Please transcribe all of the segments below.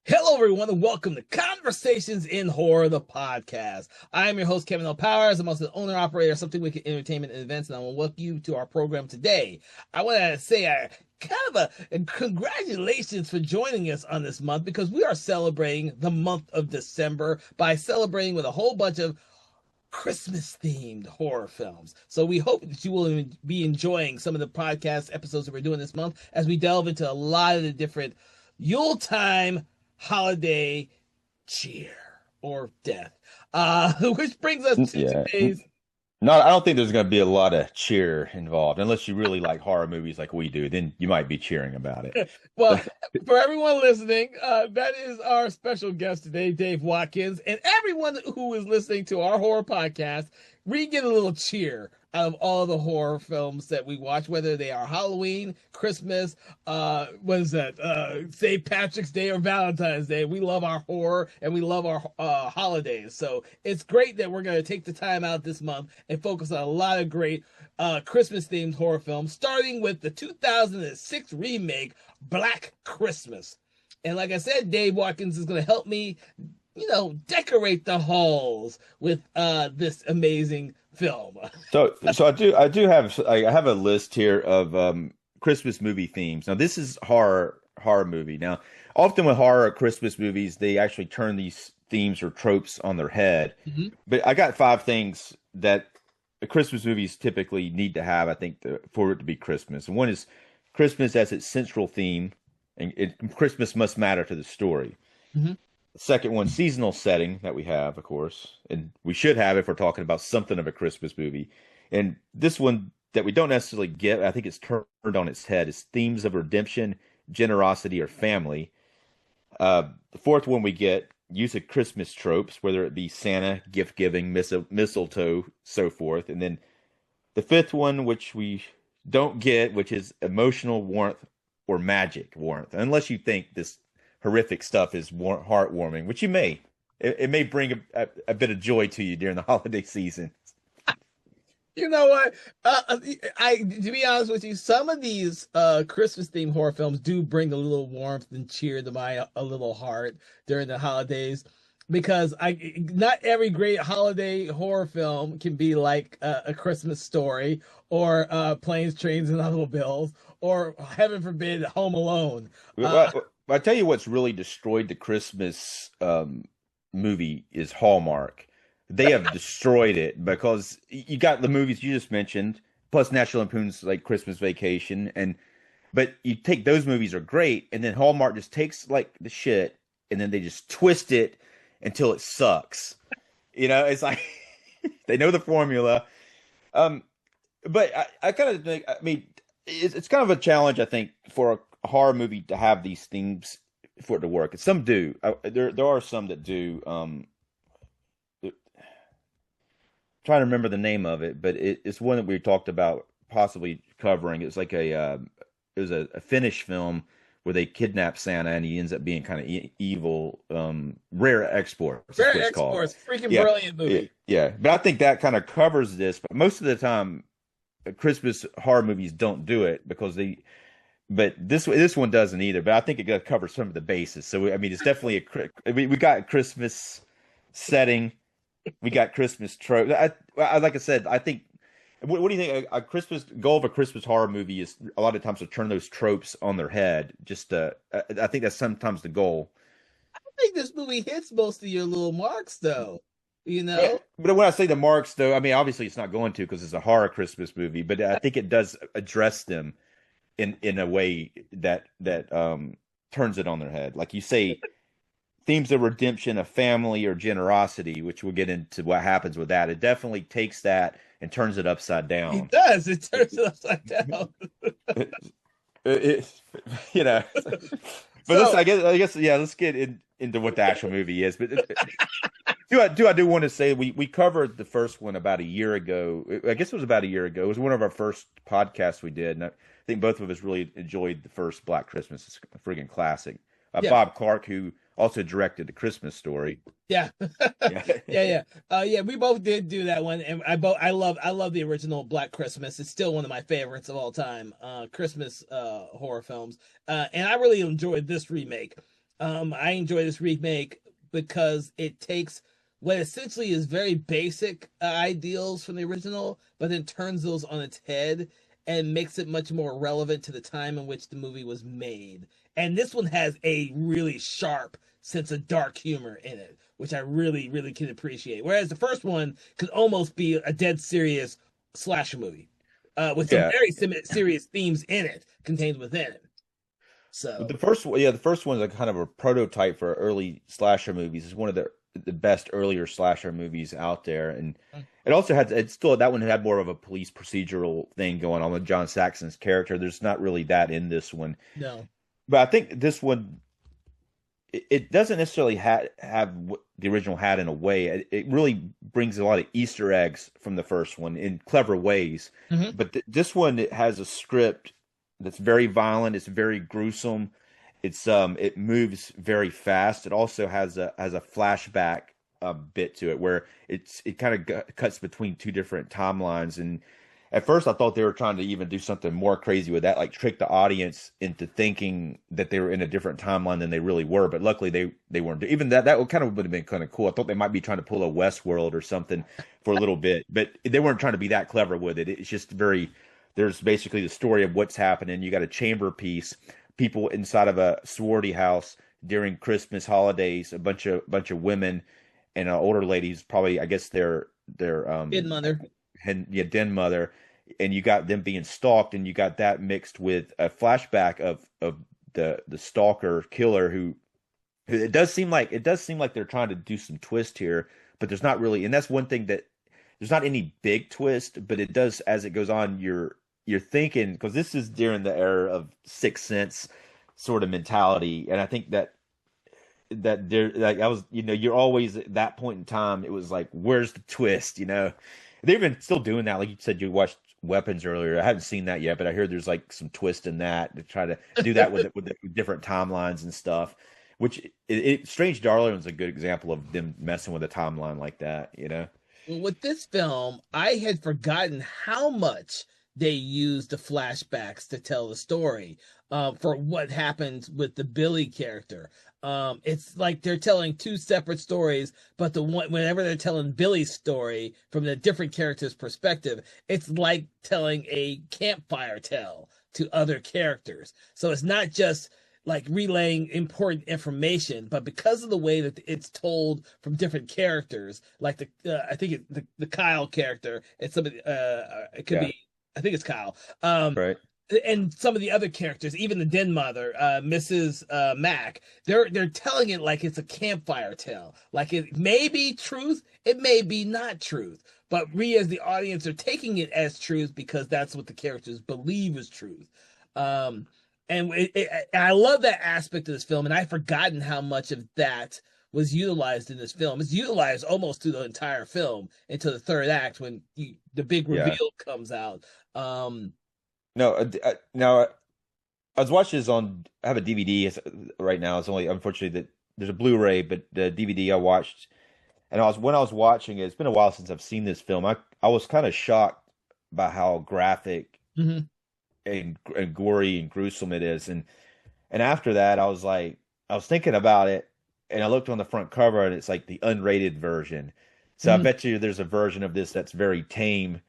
Hello, everyone, and welcome to Conversations in Horror, the podcast. I am your host, Kevin L. Powers. I'm also the owner operator of Something Wicked Entertainment and Events, and I want to welcome you to our program today. I want to say a congratulations for joining us on this month because we are celebrating the month of December by celebrating with a whole bunch of Christmas themed horror films. So we hope that you will be enjoying some of the podcast episodes that we're doing this month as we delve into a lot of the different Yuletime holiday cheer or death. Which brings us to Yeah. today's. No, I don't think there's going to be a lot of cheer involved unless you really like horror movies like we do. Then you might be cheering about it. Well, for everyone listening, that is our special guest today, Dave Watkins, and everyone who is listening to our horror podcast. We get a little cheer out of all the horror films that we watch, whether they are Halloween, Christmas, what is that, St. Patrick's Day or Valentine's Day. We love our horror and we love our holidays. So it's great that we're going to take the time out this month and focus on a lot of great Christmas themed horror films, starting with the 2006 remake, Black Christmas. And like I said, Dave Watkins is going to help me decorate the halls with this amazing film. So I do have I have a list here of Christmas movie themes. Now this is horror movie. Now often with horror Christmas movies they actually turn these themes or tropes on their head. Mhm. But I got five things that Christmas movies typically need to have, I think, for it to be Christmas. And one is Christmas as its central theme, and Christmas must matter to the story. Mhm. The second one, seasonal setting that we have, of course, and we should have if we're talking about something of a Christmas movie. And this one that we don't necessarily get, I think it's turned on its head, is themes of redemption, generosity, or family. The fourth one we get use of Christmas tropes, whether it be Santa, gift giving, mistletoe, so forth. And then the fifth one, which we don't get, which is emotional warmth or magic warmth, unless you think this horrific stuff is heartwarming, which you may. It may bring a bit of joy to you during the holiday season. You know what? I to be honest with you, some of these Christmas themed horror films do bring a little warmth and cheer to my a little heart during the holidays, because I not every great holiday horror film can be like a Christmas Story or Planes, Trains, and Automobiles or heaven forbid Home Alone. I tell you what's really destroyed the Christmas movie is Hallmark. They have destroyed it because you got the movies you just mentioned, plus National Lampoon's like Christmas Vacation, and but you take those movies are great, and then Hallmark just takes like the shit, and then they just twist it until it sucks. It's like they know the formula. Um, but I kind of think, I mean, it's kind of a challenge, I think, for a horror movie to have these themes for it to work. And some do. There are some that do. Trying to remember the name of it, but it's one that we talked about possibly covering. It's like it was a Finnish film where they kidnap Santa and he ends up being kind of evil. Rare Exports is Rare what it's called. Exports, freaking Yeah, brilliant yeah, movie. yeah. But I think that kind of covers this. But most of the time, Christmas horror movies don't do it because they. But this one doesn't either. But I think it covers some of the bases. So I mean, it's definitely we got a Christmas setting. We got Christmas trope. Like I said, I think. What do you think? A Christmas goal of a Christmas horror movie is a lot of times to turn those tropes on their head. I think that's sometimes the goal. I think this movie hits most of your little marks, though. You Yeah, know, but when I say the marks, though, I mean obviously it's not going to because it's a horror Christmas movie. But I think it does address them in a way that turns it on their head. Like you say, themes of redemption, of family, or generosity, which we'll get into what happens with that. It definitely takes that and turns it upside it down. does. It turns it upside down. It, it, you know, but let's, So, I guess, yeah, let's get into what the actual movie is. But I do want to say we covered the first one about a year ago. I guess it was about a year ago. It was one of our first podcasts we did, and I think both of us really enjoyed the first Black Christmas. It's a friggin' classic. yeah, Bob Clark, who also directed The Christmas Story. yeah, Yeah. yeah. Yeah. We both did do that one, and I love the original Black Christmas. It's still one of my favorites of all time. Christmas horror films, and I really enjoyed this remake. I enjoy this remake because it takes what essentially is very basic ideals from the original, but then turns those on its head and makes it much more relevant to the time in which the movie was made. And this one has a really sharp sense of dark humor in it, which I really, really can appreciate. Whereas the first one could almost be a dead serious slasher movie with some Yeah. very serious themes in it, contained within it. But So, the first one, yeah, the first one is like kind of a prototype for early slasher movies. It's one of the best earlier slasher movies out there, and it also had it's still that one had more of a police procedural thing going on with John Saxon's character. There's not really that in this one, no. but I think this one it doesn't necessarily have what the original had in a way. It really brings a lot of Easter eggs from the first one in clever ways. Hmm. But this one it has a script that's very violent. It's very gruesome. It moves very fast. It also has a flashback bit to it where it kind of cuts between two different timelines. And at first, I thought they were trying to even do something more crazy with that, like trick the audience into thinking that they were in a different timeline than they really were. But luckily, they weren't. Even that would have been kind of cool. I thought they might be trying to pull a Westworld or something for a little bit, but they weren't trying to be that clever with it. It's just very. There's basically the story of what's happening. You got a chamber piece, people inside of a sorority house during Christmas holidays, a bunch of women and an older ladies, probably I guess their Kid mother. and yeah, den mother, and you got them being stalked, and you got that mixed with a flashback of the stalker killer who it does seem like they're trying to do some twist here, but there's not really, and that's one thing that there's not any big twist, but it does as it goes on, you're thinking because this is during the era of Sixth Sense sort of mentality, and I think that there like I was you're always at that point in time it was like where's the twist, they've been still doing that, like you said you watched Weapons earlier. I haven't seen that yet, but I hear there's like some twist in that to try to do that with the different timelines and stuff, which Strange Darling's a good example of them messing with a timeline like that. Well, with this film, I had forgotten how much they used the flashbacks to tell the story for what happens with the Billy character. It's like they're telling two separate stories, but whenever they're telling Billy's story from the different character's perspective, it's like telling a campfire tale to other characters. So it's not just like relaying important information, but because of the way that it's told from different characters, like I think the Kyle character, it's somebody, it could Yeah. be, I think it's Kyle, Right. and some of the other characters, even the den mother, Mrs. Mac, they're telling it like it's a campfire tale, like it may be truth, it may be not truth, but we as the audience are taking it as truth because that's what the characters believe is truth. Um, and I love that aspect of this film, and I've forgotten how much of that was utilized in this film. It's utilized almost through the entire film until the third act when the big Yeah. reveal comes out. Um, No, now I was watching this on. I have a DVD right now. It's only unfortunately that there's a Blu-ray, but the DVD I watched, and when I was watching it, it's been a while since I've seen this film. I was kind of shocked by how graphic mhm. and gory and gruesome it is, and after that, I was thinking about it, and I looked on the front cover, and it's like the unrated version. So I Mhm. bet you there's a version of this that's very tame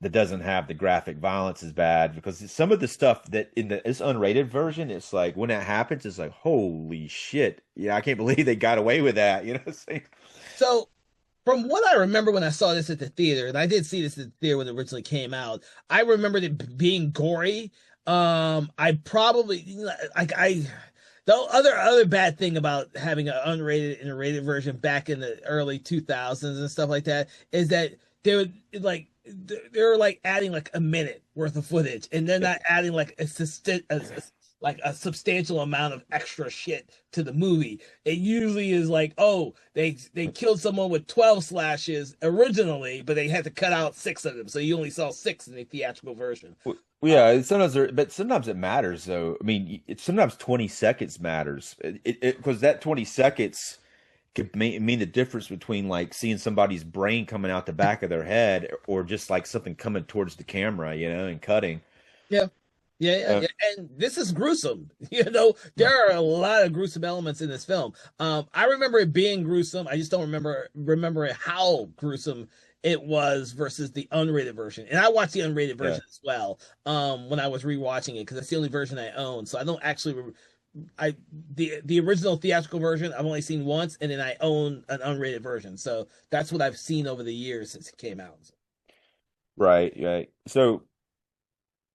that doesn't have the graphic violence as bad because some of the stuff that in this unrated version, it's like when it happens, it's like holy shit, yeah, I can't believe they got away with that. You know what I'm saying? So, from what I remember when I saw this at the theater, and I did see this at the theater when it originally came out, I remembered it being gory. I probably like I the other bad thing about having an unrated and a rated version back in the early 2000s and stuff like that is that they would like they're like adding like a minute worth of footage, and they're not adding like like a substantial amount of extra shit to the movie. It usually is like, oh, they killed someone with 12 slashes originally, but they had to cut out six of them, so you only saw six in the theatrical version. Well, Uh, yeah, but sometimes it matters though. I mean, sometimes 20 seconds matters. Because that 20 seconds could mean the difference between like seeing somebody's brain coming out the back of their head or just like something coming towards the camera, and cutting. yeah. Yeah, yeah, and this is gruesome. There are a lot of gruesome elements in this film. I remember it being gruesome. I just don't remember how gruesome it was versus the unrated version. And I watched the unrated Yeah. version as well. When I was rewatching it because that's the only version I own. So I don't actually. I the original theatrical version I've only seen once, and then I own an unrated version. So that's what I've seen over the years since it came out. Right, right. So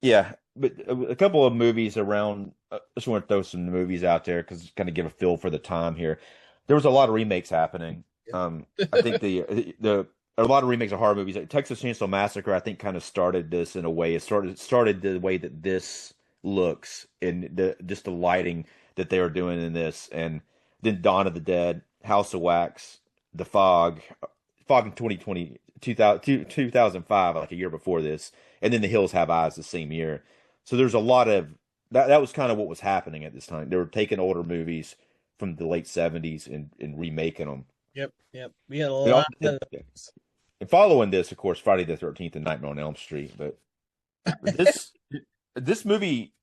yeah, but a couple of movies around. I just want to throw some movies out there because kind of give a feel for the time here. There was a lot of remakes happening. I think the a lot of remakes of horror movies. Like Texas Chainsaw Massacre, I think, kind of started this in a way. It started the way that this looks and the just the lighting that they were doing in this, and then Dawn of the Dead, House of Wax, The Fog in 2020, 2005, like a year before this, and then The Hills Have Eyes the same year. So there's a lot of that. That was kind of what was happening at this time. They were taking older movies from the late 70s and remaking them. Yep, yep. We had a And, lot of and following this, of course, Friday the 13th and Nightmare on Elm Street. But this movie,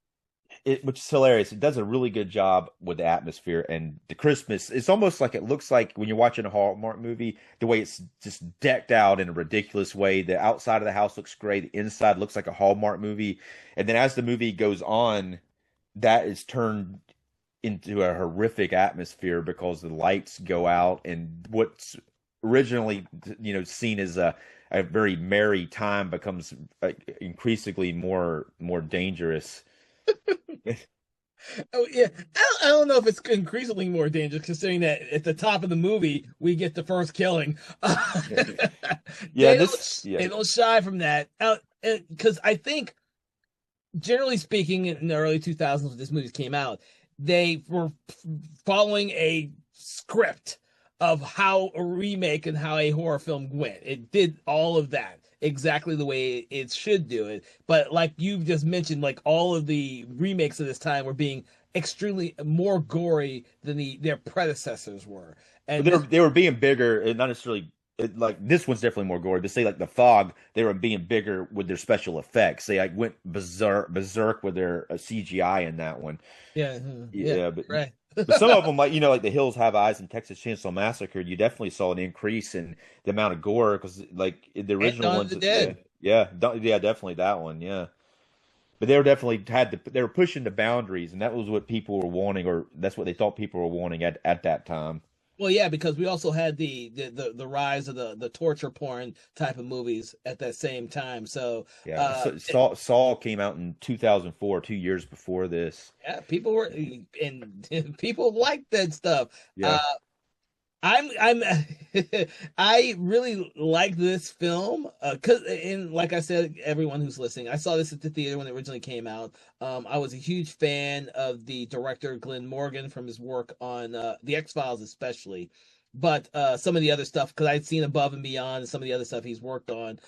which is hilarious, it does a really good job with the atmosphere and the Christmas. It's almost like it looks like when you're watching a Hallmark movie, the way it's just decked out in a ridiculous way. The outside of the house looks great, the inside looks like a Hallmark movie. And then as the movie goes on, that is turned into a horrific atmosphere because the lights go out and what's originally seen as a very merry time becomes increasingly more dangerous. Oh yeah, I don't know if it's increasingly more dangerous considering that at the top of the movie we get the first killing. Yeah, They don't shy from that because I think generally speaking in the early 2000s when this movie came out, they were following a script of how a remake and how a horror film went. It did all of that exactly the way it should do it. But like you just mentioned, like all of the remakes of this time were being extremely more gory than their predecessors were. And they were being bigger, and not necessarily like this one's definitely more gory. But say like the Fog, they were being bigger with their special effects. They like went berserk with their CGI in that one. yeah, Yeah, right. but some of them, like The Hills Have Eyes and Texas Chainsaw Massacre, you definitely saw an increase in the amount of gore because, like, the And original Dawn of ones, the Dead. yeah, definitely that one, yeah. But they were pushing the boundaries, and that was what people were wanting, or that's what they thought people were wanting at that time. Well, yeah, because we also had the rise of the torture porn type of movies at that same time. So, Yeah, Saw came out in 2004, 2 years before this. yeah, people were and people liked that stuff. Yeah, I'm I really like this film cuz and like I said everyone who's listening, I saw this at the theater when it originally came out. I was a huge fan of the director Glenn Morgan from his work on The X-Files especially, but some of the other stuff cuz I'd seen Above and Beyond and some of the other stuff he's worked on.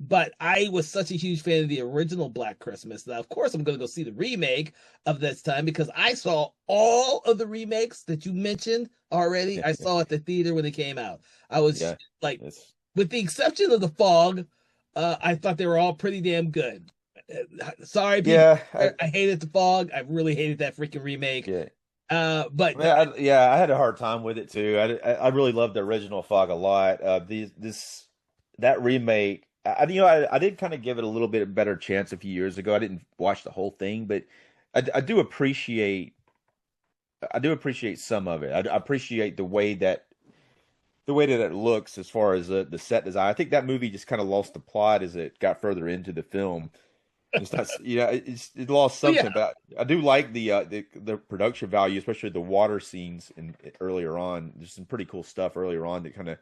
But I was such a huge fan of the original Black Christmas that of course I'm going to go see the remake of this time because I saw all of the remakes that you mentioned already. I saw at the theater when it came out. I was yeah, like, it's with the exception of the Fog, I thought they were all pretty damn good. Sorry, people. yeah, I hated the Fog. I really hated that freaking remake. yeah. But I had a hard time with it too. I really loved the original Fog a lot. That remake, I did kind of give it a little bit better chance a few years ago. I didn't watch the whole thing, but I do appreciate some of it. I appreciate the way that it looks as far as the set design. I think that movie just kind of lost the plot as it got further into the film. It's not, it lost oh, yeah, something, but I do like the production value, especially the water scenes in earlier on. There's some pretty cool stuff earlier on that kind of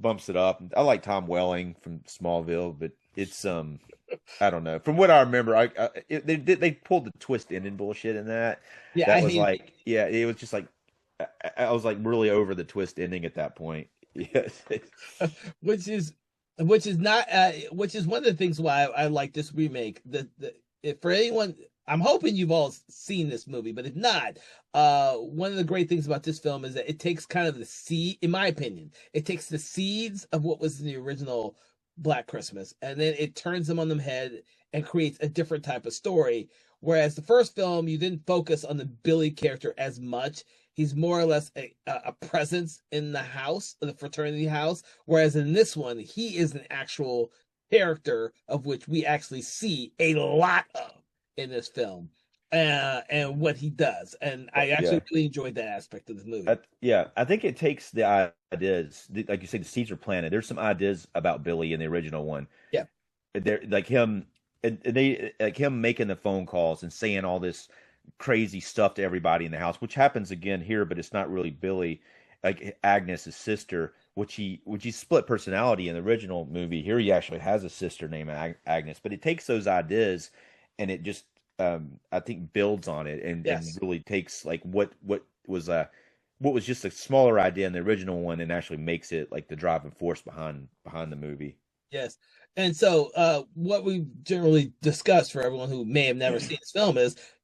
bumps it up. I like Tom Welling from Smallville, but it's I don't know. From what I remember, they pulled the twist ending bullshit in that. yeah, I That was hate like, yeah, it was just like I was like really over the twist ending at that point. Yes. which is which is not which is one of the things why I like this remake. If for anyone, I'm hoping you've all seen this movie, but if not, one of the great things about this film is that it takes kind of the seed, in my opinion, it takes the seeds of what was in the original Black Christmas, and then it turns them on them head and creates a different type of story. Whereas the first film, you didn't focus on the Billy character as much. He's more or less a presence in the house, the fraternity house. Whereas in this one, he is an actual character of which we actually see a lot of in this film, and what he does. And I actually really enjoyed that aspect of this movie. I think it takes the ideas, like you say, the seeds are planted. There's some ideas about Billy in the original one. Yeah, they're like him, and they like him making the phone calls and saying all this crazy stuff to everybody in the house, which happens again here, but it's not really Billy. Like Agnes' sister, which he split personality in the original movie. Here he actually has a sister named Agnes, but it takes those ideas and it just I think builds on it and really takes like what was just a smaller idea in the original one and actually makes it like the driving force behind the movie. Yes. And so what we generally discuss for everyone who may have never seen this film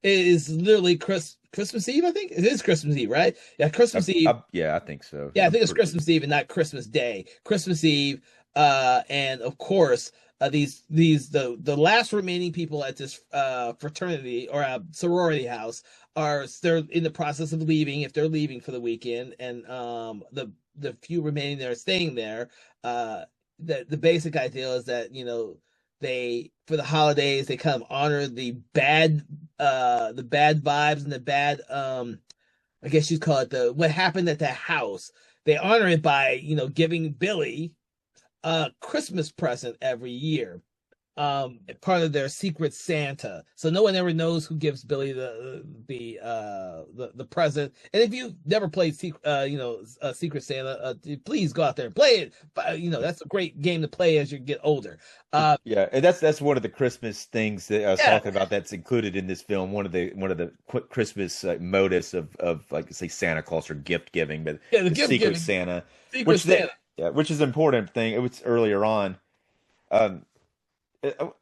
is literally Christmas Eve, I think. It is Christmas Eve, right? Yeah, Christmas Eve. Yeah, I think so. Yeah, I think it's Christmas Eve and not Christmas Day. Christmas Eve, and of course, the last remaining people at this fraternity or sorority house they're in the process of leaving, if they're leaving for the weekend, and the few remaining that are staying there, the basic idea is that they, for the holidays, they kind of honor the bad vibes and the bad I guess you'd call it what happened at that house. They honor it by giving Billy a Christmas present every year, part of their secret Santa. So no one ever knows who gives Billy the present. And if you never played Secret Santa, please go out there and play it. That's a great game to play as you get older. Yeah, and that's one of the Christmas things that I was talking about. That's included in this film. One of the Christmas motives of like say Santa Claus or gift giving, but the Secret giving. Santa, Secret Santa. which is an important thing. It was earlier on. Let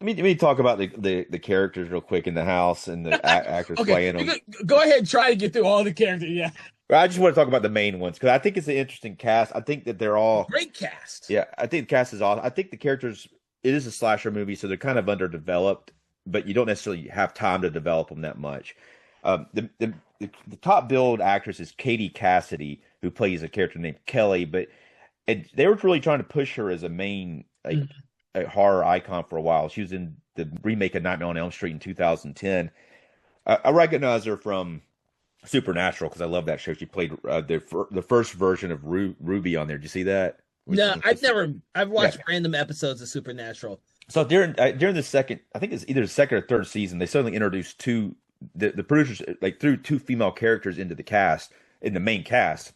me talk about the characters real quick in the house and the actors playing them. Go ahead and try to get through all the characters. Yeah. I just want to talk about the main ones because I think it's an interesting cast. I think that they're all great cast. Yeah, I think the cast is awesome. I think the characters. It is a slasher movie, so they're kind of underdeveloped, but you don't necessarily have time to develop them that much. The top billed actress is Katie Cassidy, who plays a character named Kelly, but they were really trying to push her as a main a horror icon for a while. She was in the remake of Nightmare on Elm Street in 2010. I recognize her from Supernatural because I love that show. She played the first version of Ruby on there. Did you see that? No, I've watched random episodes of Supernatural. So during the second, I think it's either the second or third season, they suddenly introduced the producers like threw two female characters into the main cast,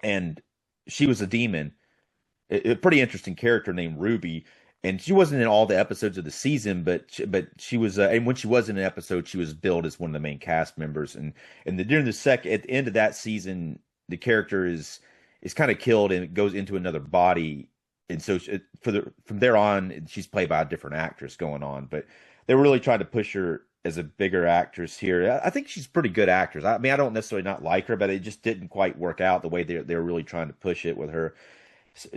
and she was a demon, a pretty interesting character named Ruby, and she wasn't in all the episodes of the season, but she was, and when she was in an episode, she was billed as one of the main cast members, and during the second at the end of that season, the character is kind of killed and it goes into another body. And so from there on, she's played by a different actress going on. But they were really trying to push her as a bigger actress here. I think she's a pretty good actress. I mean, I don't necessarily not like her, but it just didn't quite work out the way they're really trying to push it with her.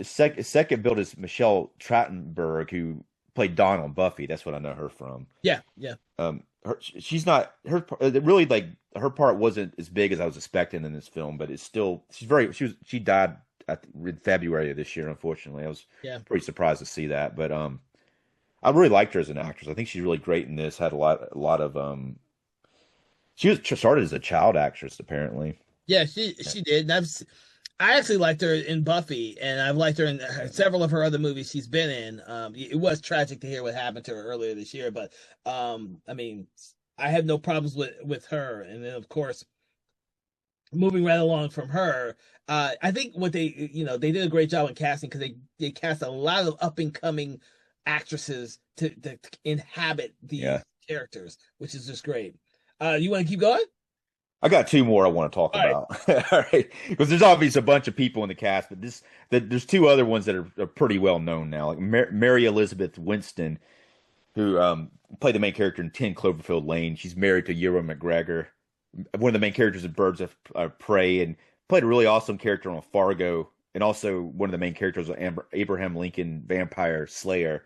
Second build is Michelle Trachtenberg, who played Dawn on Buffy. That's what I know her from. Yeah. She's not her really like her part wasn't as big as I was expecting in this film, but it's still she died in February of this year. Unfortunately, I was pretty surprised to see that, but I really liked her as an actress. I think she's really great in this. Had a lot of she started as a child actress apparently. Yeah, she did. And I actually liked her in Buffy, and I've liked her in several of her other movies she's been in. It was tragic to hear what happened to her earlier this year, but I mean, I have no problems with her. And then, of course, moving right along from her, I think what they did a great job in casting because they cast a lot of up and coming actresses to inhabit these characters, which is just great. You want to keep going? I got two more I want to talk about. All right, because there's obviously a bunch of people in the cast, but there's two other ones that are pretty well known now, like Mary Elizabeth Winston, who played the main character in 10 Cloverfield Lane. She's married to Ewan McGregor, one of the main characters in Birds of Prey, and played a really awesome character on Fargo, and also one of the main characters of Abraham Lincoln Vampire Slayer.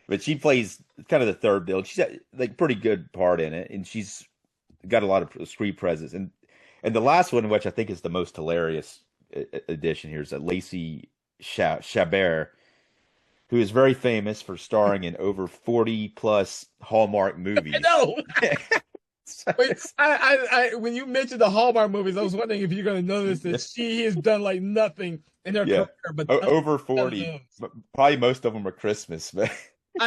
but she plays kind of the third build. She's got, like pretty good part in it, and she's got a lot of screen presence. And the last one, which I think is the most hilarious addition here, is that Lacey Chabert, who is very famous for starring in over 40 plus Hallmark I movies. know. Wait, when you mentioned the Hallmark movies, I was wondering if you're going to notice that she has done like nothing in her Yeah, career, but over 40. Probably most of them are Christmas, but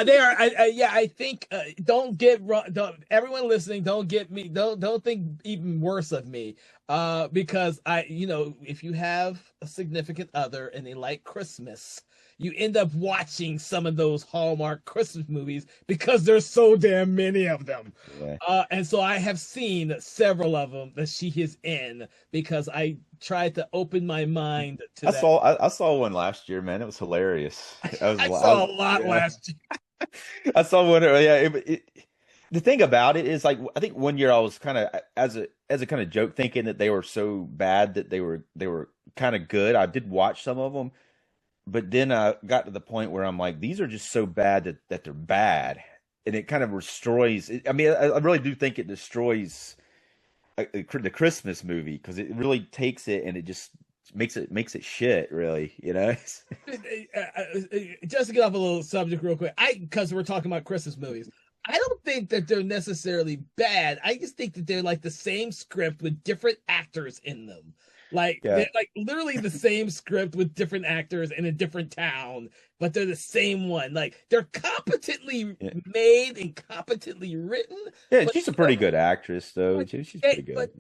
they are. Yeah, I think don't get wrong. Everyone listening, don't get me. Don't think even worse of me. Because if you have a significant other and they like Christmas, you end up watching some of those Hallmark Christmas movies because there's so damn many of them. yeah. And so I have seen several of them that she is in because I tried to open my mind to that. I saw one last year, man. It was hilarious. I saw a lot last year. I saw one. Yeah, the thing about it is, like, I think one year I was kind of as a kind of joke thinking that they were so bad that they were kind of good. I did watch some of them, but then I got to the point where I'm like, these are just so bad that they're bad, and it kind of destroys. I mean, I really do think it destroys the Christmas movie because it really takes it and it just makes it shit, really, you know. Just to get off a little subject real quick, because we're talking about Christmas movies, I don't think that they're necessarily bad. I just think that they're like the same script with different actors in them. Like Yeah. they're like literally the same script with different actors in a different town, but they're the same one. Like they're competently Yeah. made and competently written. Yeah, But she's a pretty good actress, though. She's pretty good. but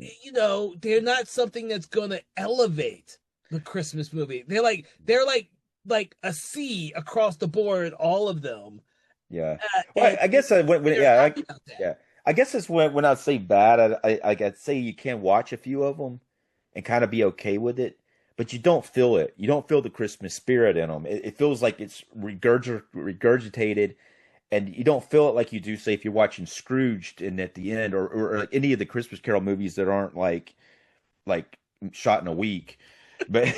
they're not something that's gonna elevate the Christmas movie. They're like a C across the board, all of them. Yeah. Well, And I guess when they're yeah, happy about that. yeah. I guess it's when I say bad, I'd say you can watch a few of them and kind of be okay with it, but you don't feel it. You don't feel the Christmas spirit in them. It feels like it's regurgitated, and you don't feel it like you do, say, if you're watching Scrooged and at the end, or like any of the Christmas Carol movies that aren't like shot in a week. But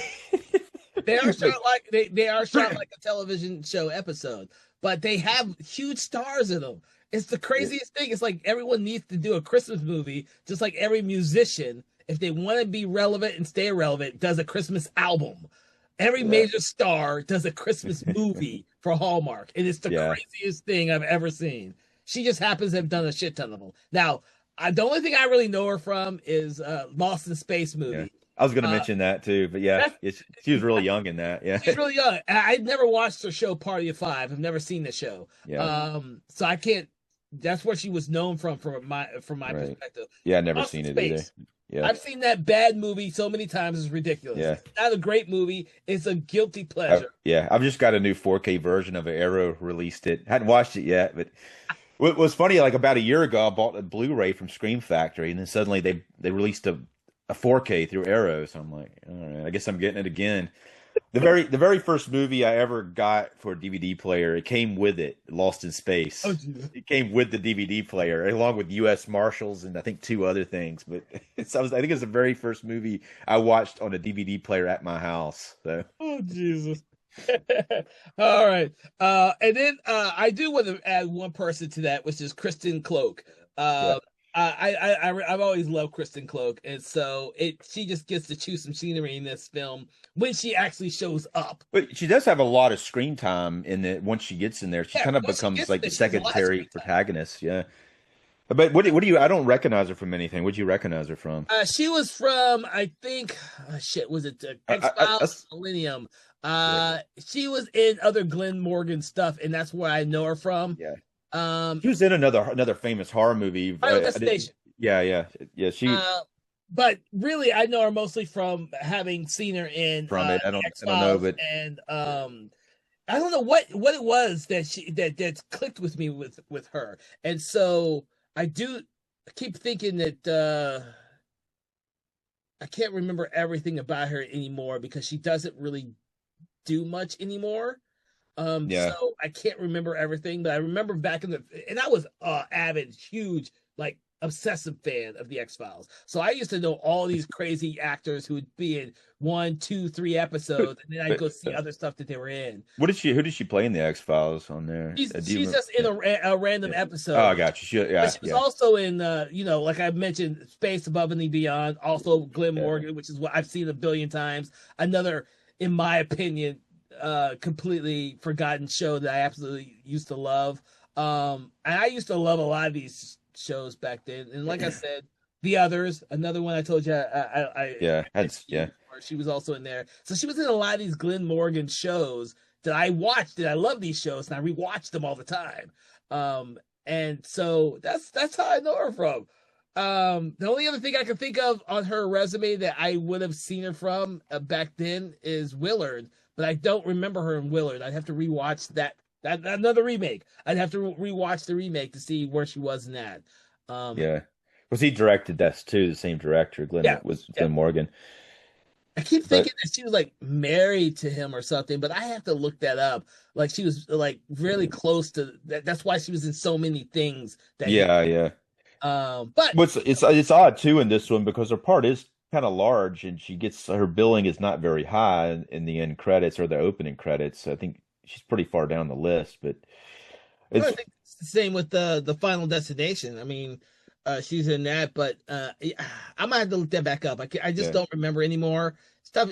They are but shot like they are shot like a television show episode, but they have huge stars in them. It's the craziest thing. It's like everyone needs to do a Christmas movie, just like every musician, if they want to be relevant and stay relevant, does a Christmas album. Every yeah, major star does a Christmas movie for Hallmark, and it's the yeah, craziest thing I've ever seen. She just happens to have done a shit ton of them. Now, the only thing I really know her from is Lost in Space yeah. movie. I was going to Uh, mention that too, but yeah, she was really young in that. Yeah, She's really young. I've never watched her show Party of Five. I've never seen the show. yeah, So I can't. That's what she was known from my right. perspective. Yeah, I never Lost in seen it either. Space. Yeah, I've seen that bad movie so many times. It's ridiculous. yeah. It's not a great movie. It's a guilty pleasure. Yeah, I've just got a new 4K version of it. Arrow released it. Hadn't watched it yet, but what was funny, like about a year ago, I bought a Blu-ray from Scream Factory, and then suddenly they released a 4K through Arrow. So I'm like, all right, I guess I'm getting it again. The very first movie I ever got for a DVD player, it came with it, Lost in Space. Oh, Jesus. It came with the DVD player, along with U.S. Marshals and I think two other things. But I think it's the very first movie I watched on a DVD player at my house. So Oh, Jesus. All right. And then I do want to add one person to that, which is Kristen Cloak. yeah. I've always loved Kristen Cloak, and so she just gets to choose some scenery in this film when she actually shows up. But she does have a lot of screen time in it. Once she gets in there, she Yeah, kind of once she becomes gets like there, the she has a lot of secondary screen time. protagonist. Yeah. But what do you? I don't recognize her from anything. What do you recognize her from? She was from, I think, shit, was it X Files, Millennium? Yeah, She was in other Glenn Morgan stuff, and that's where I know her from. yeah. Um, She was in another famous horror movie. Final I didn't- Destination. yeah. She But really, I know her mostly from having seen her in from it. I X don't know, Files, but and I don't know what it was that clicked with me with her, and so I keep thinking that I can't remember everything about her anymore because she doesn't really do much anymore. yeah, So I can't remember everything, but I remember back and I was avid, huge, like obsessive fan of the X-Files. So I used to know all these crazy actors who would be in 1, 2, 3 episodes, and then I'd But go see other stuff that they were in. who did she play in the X Files on there? Do you She's remember? just in a random Yeah. Oh, I episode. got you. But Yeah, she was yeah, also in, like I mentioned, Space Above and Beyond. Also, Glenn yeah. Morgan, which is what I've seen a billion times. Another, in my opinion, completely forgotten show that I absolutely used to love. And I used to love a lot of these shows back then. And like I said, The Others, another one I told you Yeah, yeah. she was also in there. So she was in a lot of these Glenn Morgan shows that I watched, and I love these shows, and I rewatch them all the time. And so that's how I know her from. The only other thing I can think of on her resume that I would have seen her from back then is Willard, but I don't remember her in Willard. I'd have to rewatch that another remake. I'd have to rewatch the remake to see where she was in that. Yeah. Was he directed that too? The same director, Yeah, Glenn Morgan. I keep But thinking that she was like married to him or something, but I have to look that up. Like she was like really close to that. That's why she was in so many things that yeah, yeah. but What's it's odd too in this one because her part is kind of large and she gets her billing is not very high in the end credits or the opening credits. I think she's pretty far down the list, but I it's think it's the same with the Final Destination. I mean, she's in that, but I might have to look that back up. I just yeah. don't remember anymore. Stuff,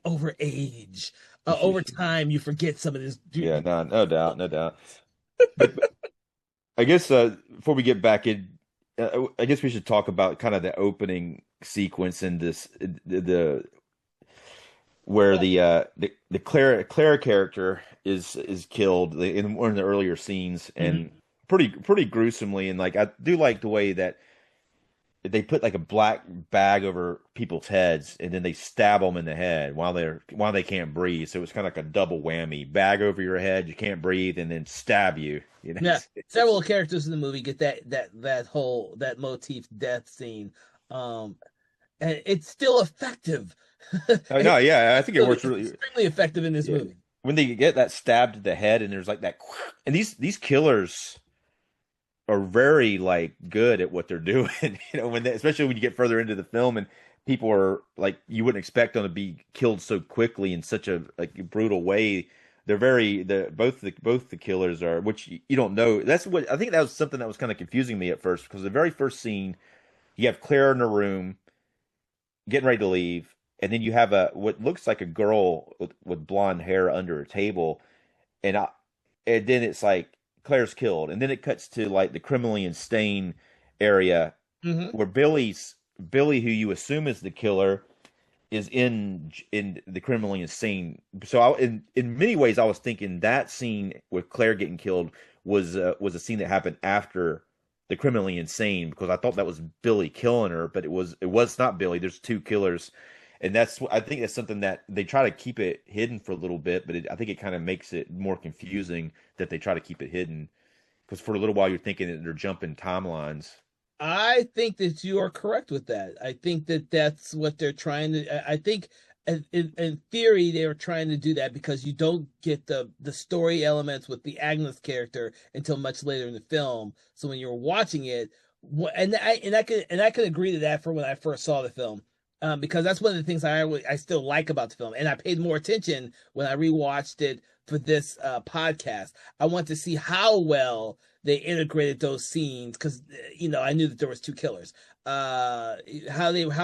over age, over time, you forget some of this. Yeah, no doubt, no doubt. But I guess before we get back in, I guess we should talk about kind of the opening sequence in this the where the Claire character is killed in one of the earlier scenes Mhm. and pretty gruesomely, and like I do like the way that they put like a black bag over people's heads and then they stab them in the head while they can't breathe. So it's kind of like a double whammy: bag over your head, you can't breathe, and then stab you. You know, Yeah, several characters in the movie get that motif death scene, and it's still effective. oh no, yeah, I think it works It's really. extremely effective in this Yeah, movie. when they get that stabbed to the head and there's like that, and these killers are very like good at what they're doing. Especially when you get further into the film and people are like you wouldn't expect them to be killed so quickly in such a like brutal way. They're both the killers are, which you don't know. That's what I think that was something that was kind of confusing me at first because the very first scene you have Claire in her room getting ready to leave, and then you have a what looks like a girl with blonde hair under a table, and and then it's like Claire's killed, and then it cuts to like the criminally insane area Hmm. where Billy, who you assume is the killer, is in the criminally insane. So in many ways, I was thinking that scene with Claire getting killed was a scene that happened after the criminally insane because I thought that was Billy killing her, but it was not Billy. There's two killers, and I think that's something that they try to keep it hidden for a little bit, but I think it kind of makes it more confusing that they try to keep it hidden because for a little while you're thinking that they're jumping timelines. I think that you are correct with that. I think that that's what they're trying to. I think, in theory, they were trying to do that because you don't get the story elements with the Agnes character until much later in the film. So when you're watching it, I could agree to that for when I first saw the film, because that's one of the things I still like about the film, and I paid more attention when I rewatched it for this podcast. I want to see how well they integrated those scenes because I knew that there was two killers. How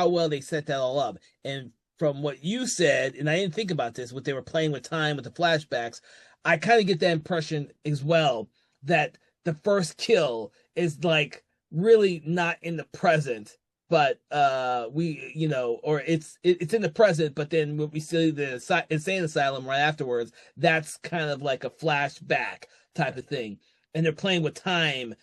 well they set that all up, and from what you said, and I didn't think about this, what they were playing with time with the flashbacks, I kind of get that impression as well that the first kill is like really not in the present, but or it's in the present, but then when we see the insane asylum right afterwards, that's kind of like a flashback type of thing, and they're playing with time,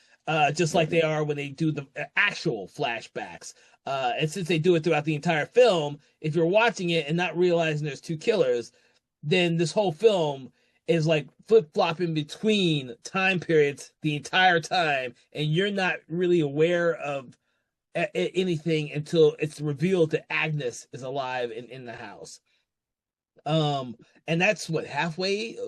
just like they are when they do the actual flashbacks. And since they do it throughout the entire film, if you're watching it and not realizing there's two killers, then this whole film is like flip flopping between time periods the entire time, and you're not really aware of anything until it's revealed that Agnes is alive in the house. And that's what a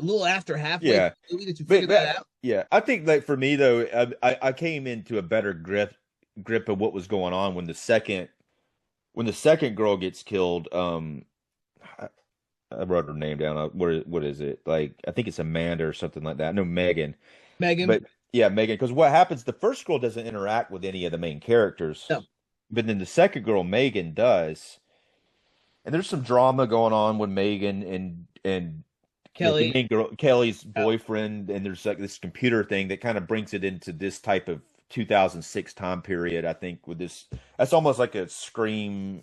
little after halfway Yeah, movie that you figure that out. yeah, I think like for me though, I came into a better grip grip of what was going on when the second girl gets killed. I, I wrote her name down. What is it? Like I think it's Amanda or something like that. No, Megan. Megan. But yeah, Megan. Because what happens? The first girl doesn't interact with any of the main characters, No. but then the second girl, Megan, does. And there's some drama going on with Megan and the Kelly. main girl, Kelly's uh, boyfriend, and there's like this computer thing that kind of brings it into this type of 2006 time period. I think with this, that's almost like a Scream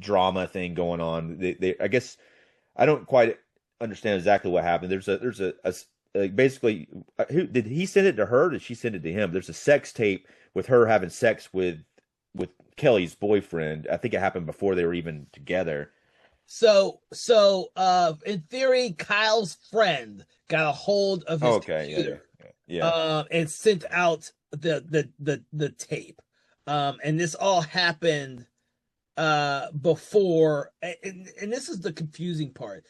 drama thing going on. I guess I don't quite understand exactly what happened. Like basically, who did he send it to her? Or did she send it to him? There's a sex tape with her having sex with Kelly's boyfriend. I think it happened before they were even together. In theory, Kyle's friend got a hold of his Okay, computer, yeah. and sent out the tape. And this all happened before, and this is the confusing part.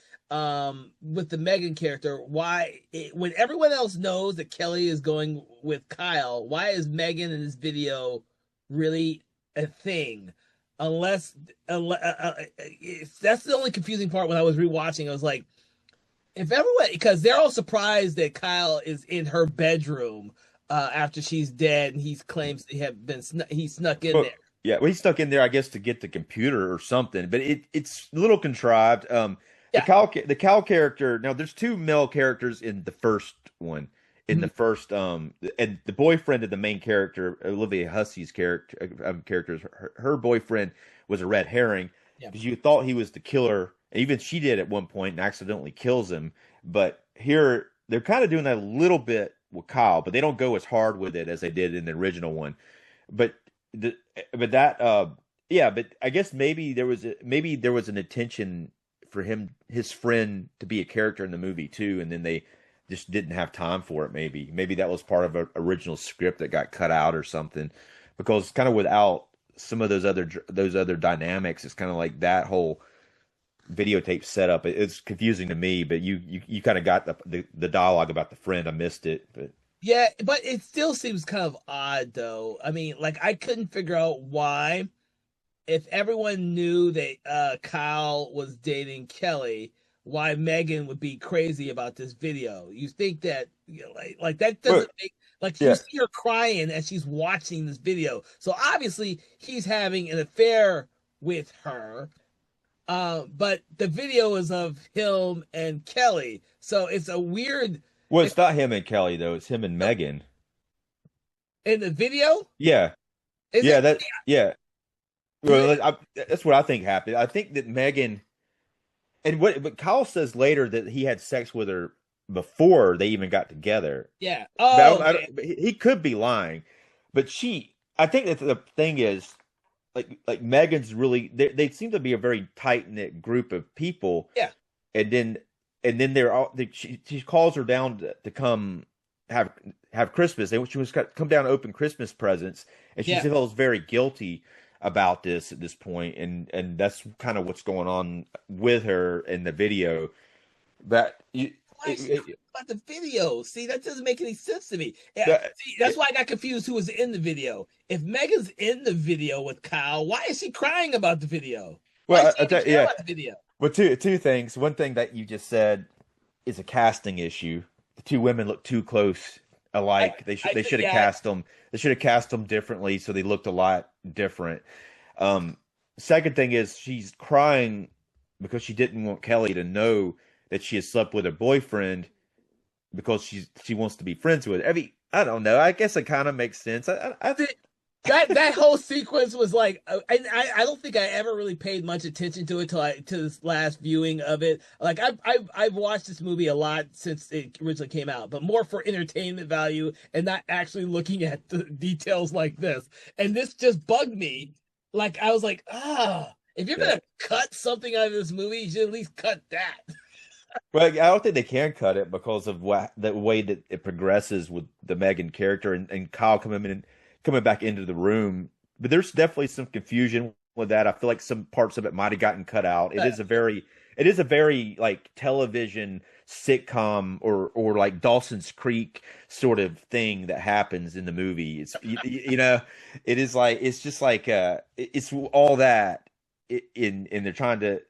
With the Megan character, when everyone else knows that Kelly is going with Kyle, why is Megan in this video really a thing? Unless, that's the only confusing part. When I was rewatching, I was like, if everyone, because they're all surprised that Kyle is in her bedroom after she's dead, and he claims he have been he snuck in Well, there. yeah, well, he stuck in there, I guess, to get the computer or something. But it's a little contrived. Yeah. The Cal character. Now, there's two male characters in the first one. In Mhm. the first, and the boyfriend of the main character, Olivia Hussey's characters, her boyfriend was a red herring Yeah. because you thought he was the killer. And even she did at one point and accidentally kills him. But here they're kind of doing that a little bit with Kyle, but they don't go as hard with it as they did in the original one. But the, but that yeah, but I guess maybe there was an intention for his friend to be a character in the movie too, and then they just didn't have time for it. Maybe that was part of an original script that got cut out or something, because kind of without some of those other dynamics, it's kind of like that whole videotape setup. It's confusing to me, but you kind of got the dialogue about the friend. I missed it, but Yeah, but it still seems kind of odd, though. I mean, like, I couldn't figure out why, if everyone knew that Kyle was dating Kelly, why Megan would be crazy about this video. You think that, like that but doesn't make, like, you yeah. see her crying as she's watching this video. So obviously he's having an affair with her. But the video is of him and Kelly. So it's a weird, Well, it's it's not him and Kelly though. It's him and Megan. in the video. Yeah, Is yeah, it? that yeah. Do they? Well, that's what I think happened. I think that Megan and but Kyle says later that he had sex with her before they even got together. Yeah. But Oh, okay. he could be lying. But I think that the thing is, like Megan's really they seem to be a very tight knit group of people, Yeah. and then she calls her down to come have Christmas. She was come down to open Christmas presents, and she Yeah. feels very guilty about this at this point, and that's kind of what's going on with her in the video. That you, Why is she it, crying about the video? See, that doesn't make any sense to me. Yeah. that, See, that's why I got confused who was in the video. If Megan's in the video with Kyle, why is she crying about the video? Why does well, she even care yeah. about the video? Well, two things. One thing that you just said is a casting issue. The two women look too close alike. They should have Yeah. cast them. They should have cast them differently so they looked a lot different. Um, Second thing is she's crying because she didn't want Kelly to know that she has slept with her boyfriend because she wants to be friends with her. I mean, I don't know. I guess it kind of makes sense. I That whole sequence was like, I don't think I ever really paid much attention to it to this last viewing of it. Like I've watched this movie a lot since it originally came out, but more for entertainment value and not actually looking at the details like this. And this just bugged me. Like I was like, if you're yeah. gonna cut something out of this movie, you should at least cut that. Well, I don't think they can cut it because of the way that it progresses with the Megan character and Kyle coming back into the room. But there's definitely some confusion with that. I feel like some parts of it might have gotten cut out. It is a very like television sitcom or like Dawson's Creek sort of thing that happens in the movie. It is like it's just like it's all that in they're trying to.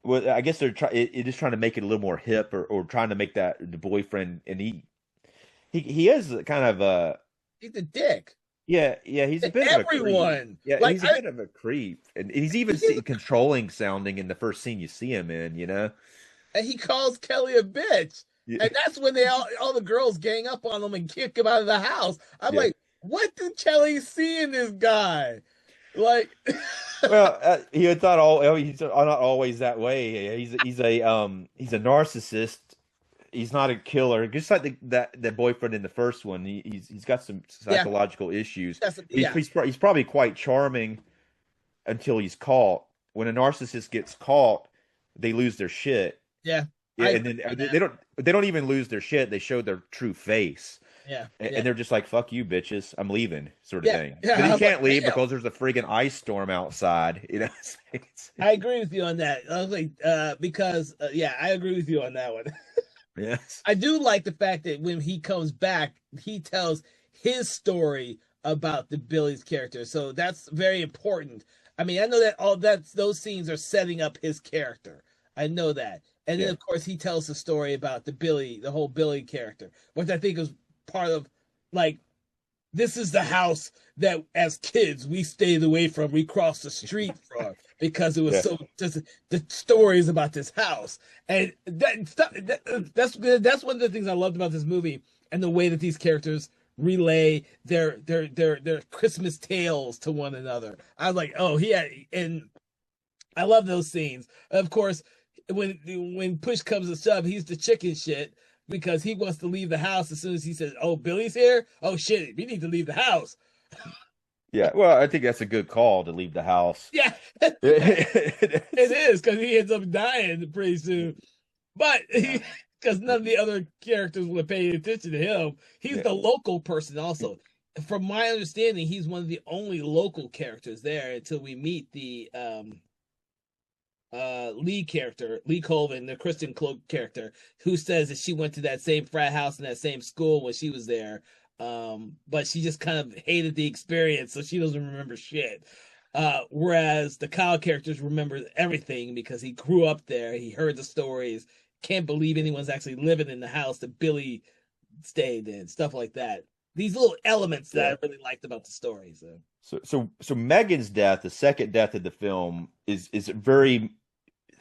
Well, I guess it is trying to make it a little more hip or trying to make that the boyfriend and he is kind of a He's a dick yeah, he's a to bit of a creep. everyone. Yeah, Like he's a bit of a creep, and he's even controlling sounding in the first scene you see him in. and he calls Kelly a bitch. Yeah, And that's when all the girls gang up on him and kick him out of the house. I'm yeah. like, what did Kelly see in this guy? Like, Well, he had thought he's not always that way. He's a narcissist. He's not a killer. Just like that boyfriend in the first one, he's got some yeah, psychological issues. yeah, He's probably quite charming until he's caught. When a narcissist gets caught, they lose their shit. yeah. Yeah, I and agree then with they don't even lose their shit. They show their true face, yeah, and, yeah, and they're just like, "Fuck you, bitches, I'm leaving," sort of yeah, thing. yeah. But I he was can't like, leave damn. because there's a friggin' ice storm outside. I agree with you on that. I was like, because yeah, I agree with you on that one. Yes. I do like the fact that when he comes back, he tells his story about the Billy's character. So that's very important. I mean, I know that those scenes are setting up his character. I know that. And then Yeah. of course he tells the story about the whole Billy character, which I think is part of like this is the house that as kids we stayed away from, we crossed the street from because it was Yeah. so just the stories about this house. And that's one of the things I loved about this movie and the way that these characters relay their Christmas tales to one another. I was like, oh yeah, and I love those scenes. Of course, when push comes to shove, he's the chicken shit because he wants to leave the house as soon as he says, "Oh, Billy's here. Oh shit, we need to leave the house." Yeah. Well, I think that's a good call to leave the house. Yeah, it is because he ends up dying pretty soon. But Yeah. because none of the other characters would pay attention to him, he's Yeah. the local person also. From my understanding, he's one of the only local characters there until we meet the Lee character, Lee Colvin, the Kristen Cloak character, who says that she went to that same frat house and that same school when she was there. But she just kind of hated the experience, so she doesn't remember shit. Whereas the Kyle characters remember everything because he grew up there, he heard the stories, can't believe anyone's actually living in the house that Billy stayed in, stuff like that. These little elements that Yeah. I really liked about the story. So Megan's death, the second death of the film, is very.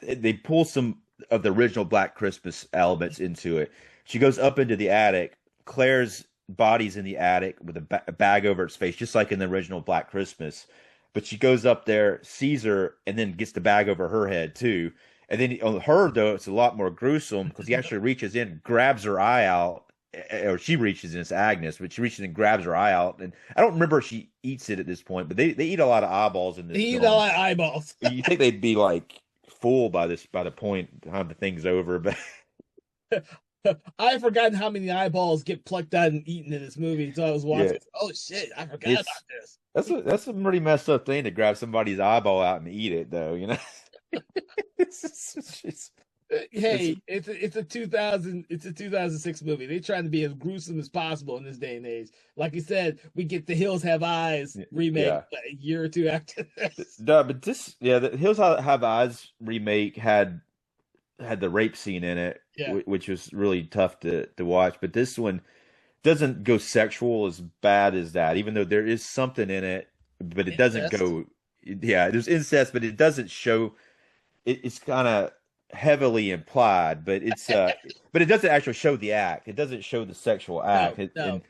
They pull some of the original Black Christmas elements into it. She goes up into the attic. Claire's body's in the attic with a bag over its face, just like in the original Black Christmas. But she goes up there, sees her, and then gets the bag over her head too. And then on her though, it's a lot more gruesome because he actually reaches in, grabs her eye out, or she reaches in. It's Agnes, but she reaches in and grabs her eye out. And I don't remember if she eats it at this point, but they eat a lot of eyeballs in this He film. like eyeballs. You think they'd be like full by the point time the thing's over, but I've forgotten how many eyeballs get plucked out and eaten in this movie. So I was watching. yeah, Oh shit! I forgot it's about this. that's a pretty messed up thing to grab somebody's eyeball out and eat it, though. It's Hey, it's a 2006 movie. They're trying to be as gruesome as possible in this day and age. Like you said, we get The Hills Have Eyes remake yeah. a year or two after this. No, but the Hills Have Eyes remake had the rape scene in it, Yeah, which was really tough to watch. But this one doesn't go sexual as bad as that, even though there is something in it, but it doesn't incest. go. Yeah, there's incest, but it doesn't show. It's kind of heavily implied, but but it doesn't actually show the act. It doesn't show the sexual act. And No.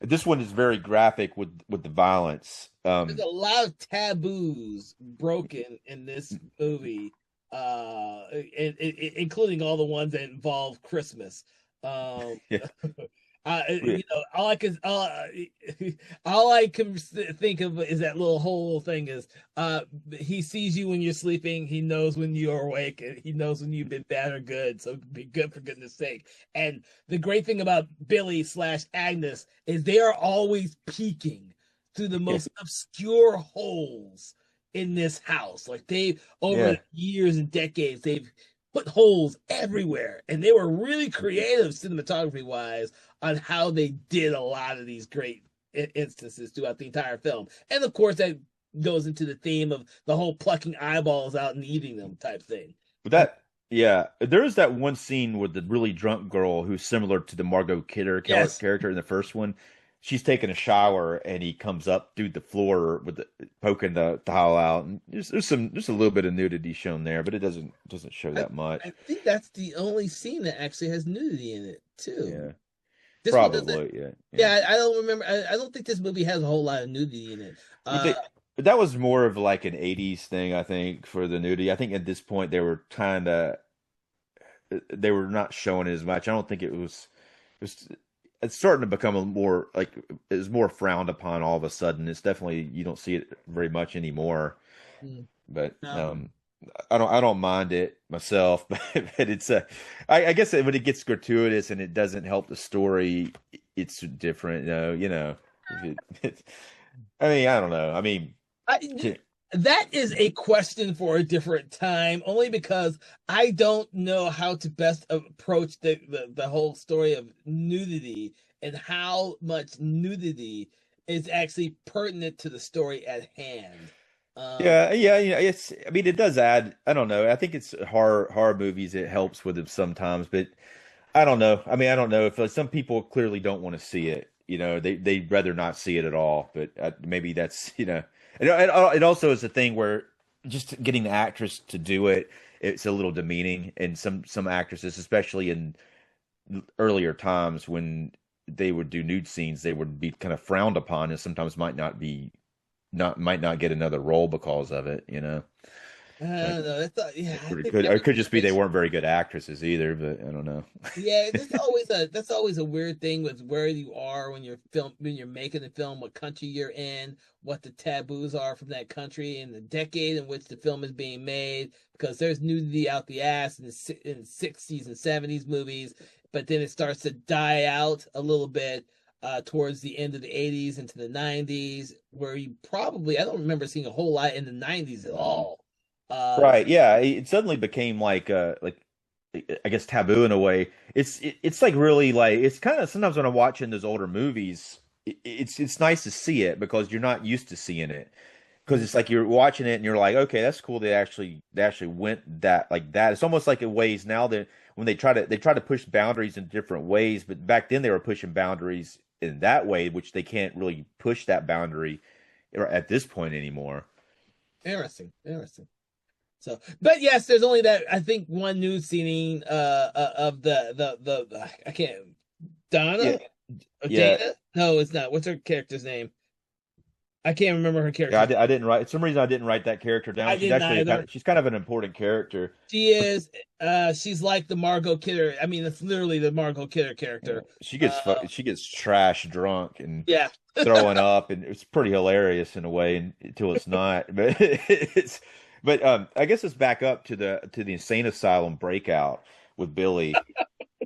this one is very graphic with the violence. There's a lot of taboos broken in this movie, including all the ones that involve Christmas. Um, Yeah. all I can think of is that little whole thing is he sees you when you're sleeping, he knows when you're awake, and he knows when you've been bad or good, so be good for goodness sake. And the great thing about Billy / Agnes is they are always peeking through the most obscure holes in this house. Like they over Yeah. the years and decades, they've put holes everywhere, and they were really creative cinematography wise on how they did a lot of these great instances throughout the entire film. And of course, that goes into the theme of the whole plucking eyeballs out and eating them type thing. But Uh, yeah, there is that one scene with the really drunk girl who's similar to the Margot Kidder yes, character in the first one. She's taking a shower and he comes up through the floor with poking the towel out. And there's a little bit of nudity shown there, but it doesn't show I, that much. I think that's the only scene that actually has nudity in it too. Yeah, This one doesn't. probably. Yeah, yeah. Yeah, I don't remember. I don't think this movie has a whole lot of nudity in it. But they, but that was more of like an '80s thing, I think, for the nudity. I think at this point they were not showing it as much. I don't think it was it's starting to become a more like it's more frowned upon all of a sudden. It's definitely you don't see it very much anymore. Mm, But no. I don't mind it myself, but it's I guess when it gets gratuitous and it doesn't help the story, it's different. You know, I mean, I don't know. I mean, I, that is a question for a different time, only because I don't know how to best approach the whole story of nudity and how much nudity is actually pertinent to the story at hand. Um, yeah, it's. I mean, it does add. I don't know. I think it's horror movies. It helps with them sometimes, but I don't know. I mean, I don't know if some people clearly don't want to see it. You know, they'd rather not see it at all. But maybe that's it also is a thing where just getting the actress to do it, it's a little demeaning. And some actresses, especially in earlier times when they would do nude scenes, they would be kind of frowned upon, and sometimes might not get another role because of it. You know. I don't know. Yeah, I Or think it every could just be they generation. weren't very good actresses either, but I don't know. Yeah, that's always a weird thing with where you are when you're making the film, what country you're in, what the taboos are from that country, and the decade in which the film is being made. Because there's nudity out the ass in '60s and '70s movies, but then it starts to die out a little bit towards the end of the '80s into the '90s, where you probably I don't remember seeing a whole lot in the '90s at all. Right. Yeah. It suddenly became like I guess taboo in a way. It's like really like it's kind of sometimes when I'm watching those older movies, it's nice to see it because you're not used to seeing it. Because it's like you're watching it and you're like, okay, that's cool. They actually went that like that. It's almost like in ways now that when they try to push boundaries in different ways, but back then they were pushing boundaries in that way, which they can't really push that boundary at this point anymore. Interesting, interesting. So, but yes, there's only that I think one news scene of the I can't Yeah. Donna or Yeah. Dana? No, it's not. What's her character's name? I can't remember her Yeah, character's name. I didn't write. For some reason, I didn't write that character down. I didn't either. She's kind of an important character. She is she's like the Margot Kidder. I mean, it's literally the Margot Kidder Yeah. character. Uh She gets trash drunk and yeah. throwing up, and it's pretty hilarious in a way until it's not. But I guess let's back up to the insane asylum breakout with Billy.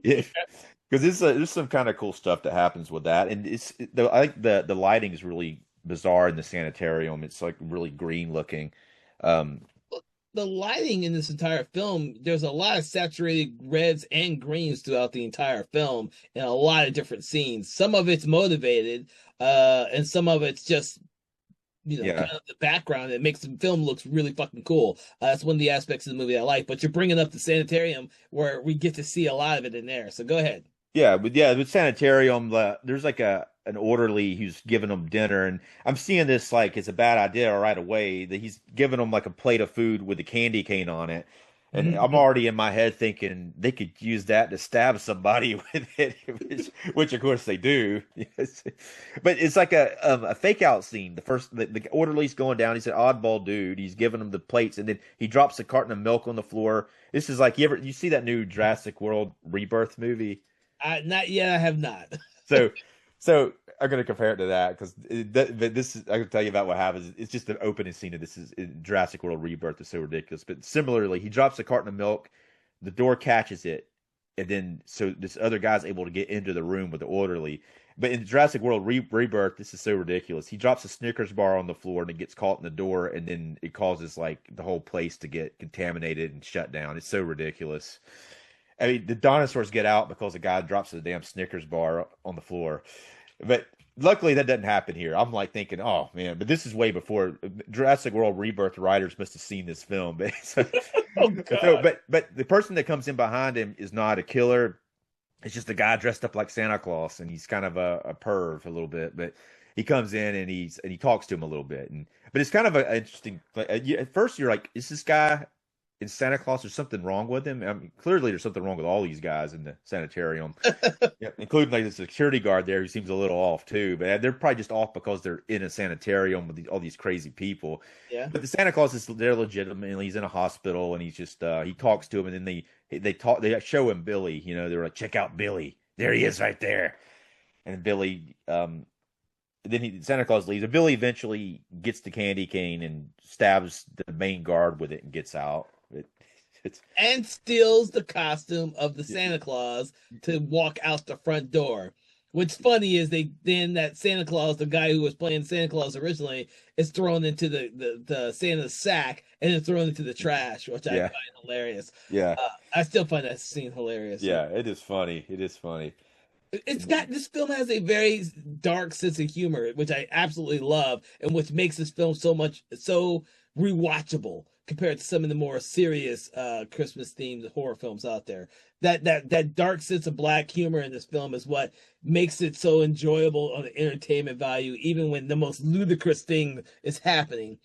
Yeah, because there's some kind of cool stuff that happens with that, and I think the lighting is really bizarre in the sanitarium. It's like really green looking. Um, The lighting in this entire film, there's a lot of saturated reds and greens throughout the entire film in a lot of different scenes. Some of it's motivated, and some of it's just yeah. kind of the background that makes the film looks really fucking cool. That's one of the aspects of the movie I like. But you're bringing up the sanitarium where we get to see a lot of it in there. So go ahead. Yeah, with sanitarium, there's like a an orderly who's giving them dinner, and I'm seeing this like it's a bad idea right away that he's giving them like a plate of food with a candy cane on it, and I'm already in my head thinking they could use that to stab somebody with it, which of course they do. Yes. But it's like a fake out scene. The orderly's going down. He's an oddball dude. He's giving them the plates, and then he drops a carton of milk on the floor. This is like you see that new Jurassic World Rebirth movie? Not yet. I have not. So, so I'm going to compare it to that because but this is I can tell you about what happens. It's just the opening scene of this is Jurassic World Rebirth is so ridiculous. But similarly, he drops a carton of milk, the door catches it, and then so this other guy's able to get into the room with the orderly, But in Jurassic World Rebirth, this is so ridiculous. He drops a Snickers bar on the floor and it gets caught in the door, and then it causes like the whole place to get contaminated and shut down. It's so ridiculous. I mean, the dinosaurs get out because a guy drops a damn Snickers bar on the floor. But luckily, that doesn't happen here. I'm like thinking, oh man, but this is way before Jurassic World Rebirth. Writers must have seen this film. Oh So, God. but the person that comes in behind him is not a killer. It's just a guy dressed up like Santa Claus, and he's kind of a perv a little bit. But he comes in and he talks to him a little bit, and but it's kind of an interesting. At first, you're like, is this guy in Santa Claus? There's something wrong with him. I mean, clearly, there's something wrong with all these guys in the sanitarium, yeah, including like the security guard there who seems a little off too. But they're probably just off because they're in a sanitarium with all these crazy people. Yeah. But the Santa Claus is they're legitimately he's in a hospital and he's just he talks to him and then they show him Billy. You know, they're like, check out Billy. There he is right there. And Billy Santa Claus leaves. And Billy eventually gets the candy cane and stabs the main guard with it and gets out. It's And steals the costume of the Santa Claus to walk out the front door. What's funny is that Santa Claus, the guy who was playing Santa Claus originally, is thrown into the Santa's sack and is thrown into the trash, which I yeah, find hilarious. yeah, I still find that scene hilarious. yeah. It is funny. It is funny. It's got this film has a very dark sense of humor, which I absolutely love, and which makes this film so rewatchable compared to some of the more serious Christmas themed horror films out there. That dark sense of black humor in this film is what makes it so enjoyable on the entertainment value, even when the most ludicrous thing is happening.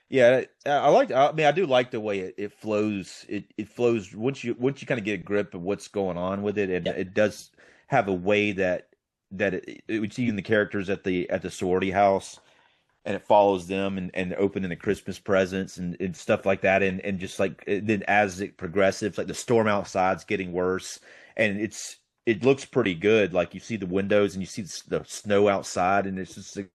Yeah, I like. I mean, I do like the way it flows. It flows once you kind of get a grip of what's going on with it, and Yep. it does have a way that it would see in the characters at the sorority house, and it follows them and opening the Christmas presents and stuff like that, and just like then as it progresses, like the storm outside's getting worse, and it looks pretty good. Like you see the windows and you see the snow outside, and it's just it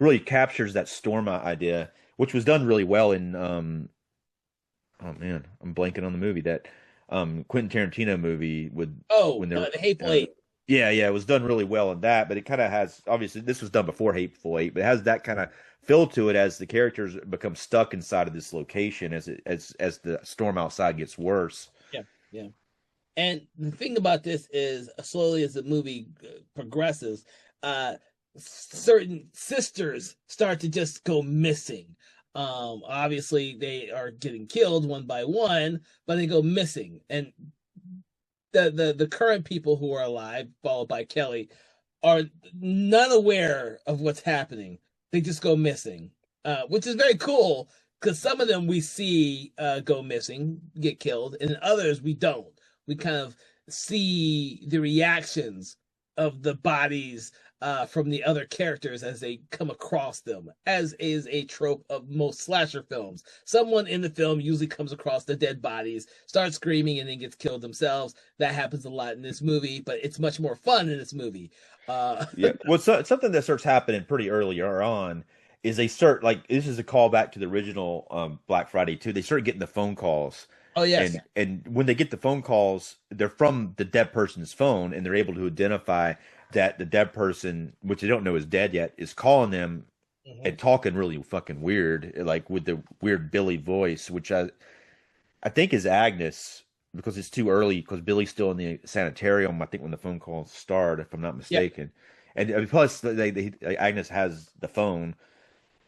really captures that storm idea, which was done really well in oh man, I'm blanking on the movie that Quentin Tarantino movie with Oh, when they're the Hateful uh, Eight. yeah, it was done really well in that, but it kind of has obviously this was done before Hateful Eight, but it has that kind of feel to it as the characters become stuck inside of this location as the storm outside gets worse. Yeah, yeah. And the thing about this is, slowly as the movie progresses, uh, certain sisters start to just go missing. Obviously, they are getting killed one by one, but they go missing. And the current people who are alive, followed by Kelly, are not aware of what's happening. They just go missing, which is very cool because some of them we see go missing, get killed, and others we don't. We kind of see the reactions of the bodies from the other characters as they come across them, as is a trope of most slasher films. Someone in the film usually comes across the dead bodies, starts screaming, and then gets killed themselves. That happens a lot in this movie, but it's much more fun in this movie. Yeah, well, something that starts happening pretty early on is they start like this is a callback to the original Black Friday too. They start getting the phone calls. Oh yes, And when they get the phone calls, they're from the dead person's phone, and they're able to identify that the dead person, which they don't know is dead yet, is calling them mm-hmm. and talking really fucking weird, like with the weird Billy voice, which I think is Agnes because it's too early because Billy's still in the sanitarium. I think when the phone calls start, if I'm not Yep. mistaken, and plus Agnes has the phone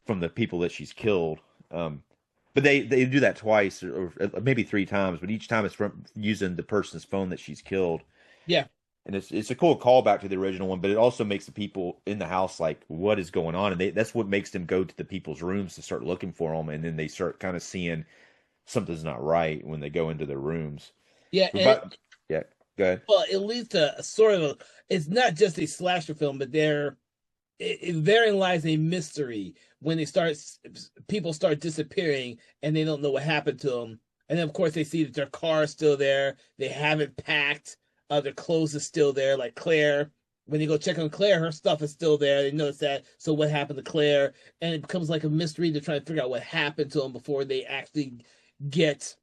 from the people that she's killed. But they do that twice or maybe three times, but each time it's from using the person's phone that she's killed. Yeah. And it's a cool callback to the original one, but it also makes the people in the house like, what is going on? And that's what makes them go to the people's rooms to start looking for them, and then they start kind of seeing something's not right when they go into their rooms. Yeah, But yeah, go ahead. well, it leads to a sort of it's not just a slasher film, but therein lies a mystery when people start disappearing and they don't know what happened to them. And then of course they see that their car is still there. They haven't packed. Their clothes is still there. Like Claire, when they go check on Claire, her stuff is still there. They notice that. So what happened to Claire? And it becomes like a mystery to try to figure out what happened to them before they actually get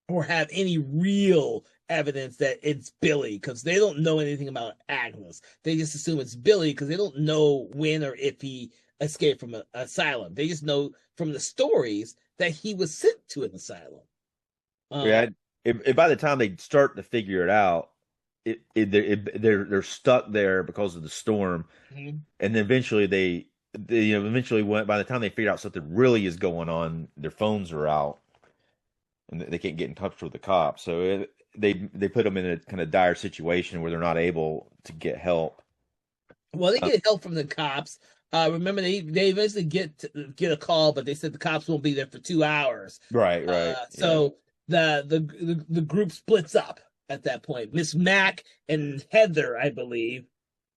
or have any real evidence that it's Billy, because they don't know anything about Agnes. They just assume it's Billy because they don't know when or if he escaped from an asylum. They just know from the stories that he was sent to an asylum. Yeah, by the time they start to figure it out, they're stuck there because of the storm, mhm. and then eventually eventually by the time they figure out something really is going on, their phones are out, and they can't get in touch with the cops. So they put them in a kind of dire situation where they're not able to get help. Well, they Uh, get help from the cops. Remember, they eventually get a call, but they said the cops won't be there for 2 hours. right, yeah, So the group splits up at that point. Miss Mac and Heather, I believe,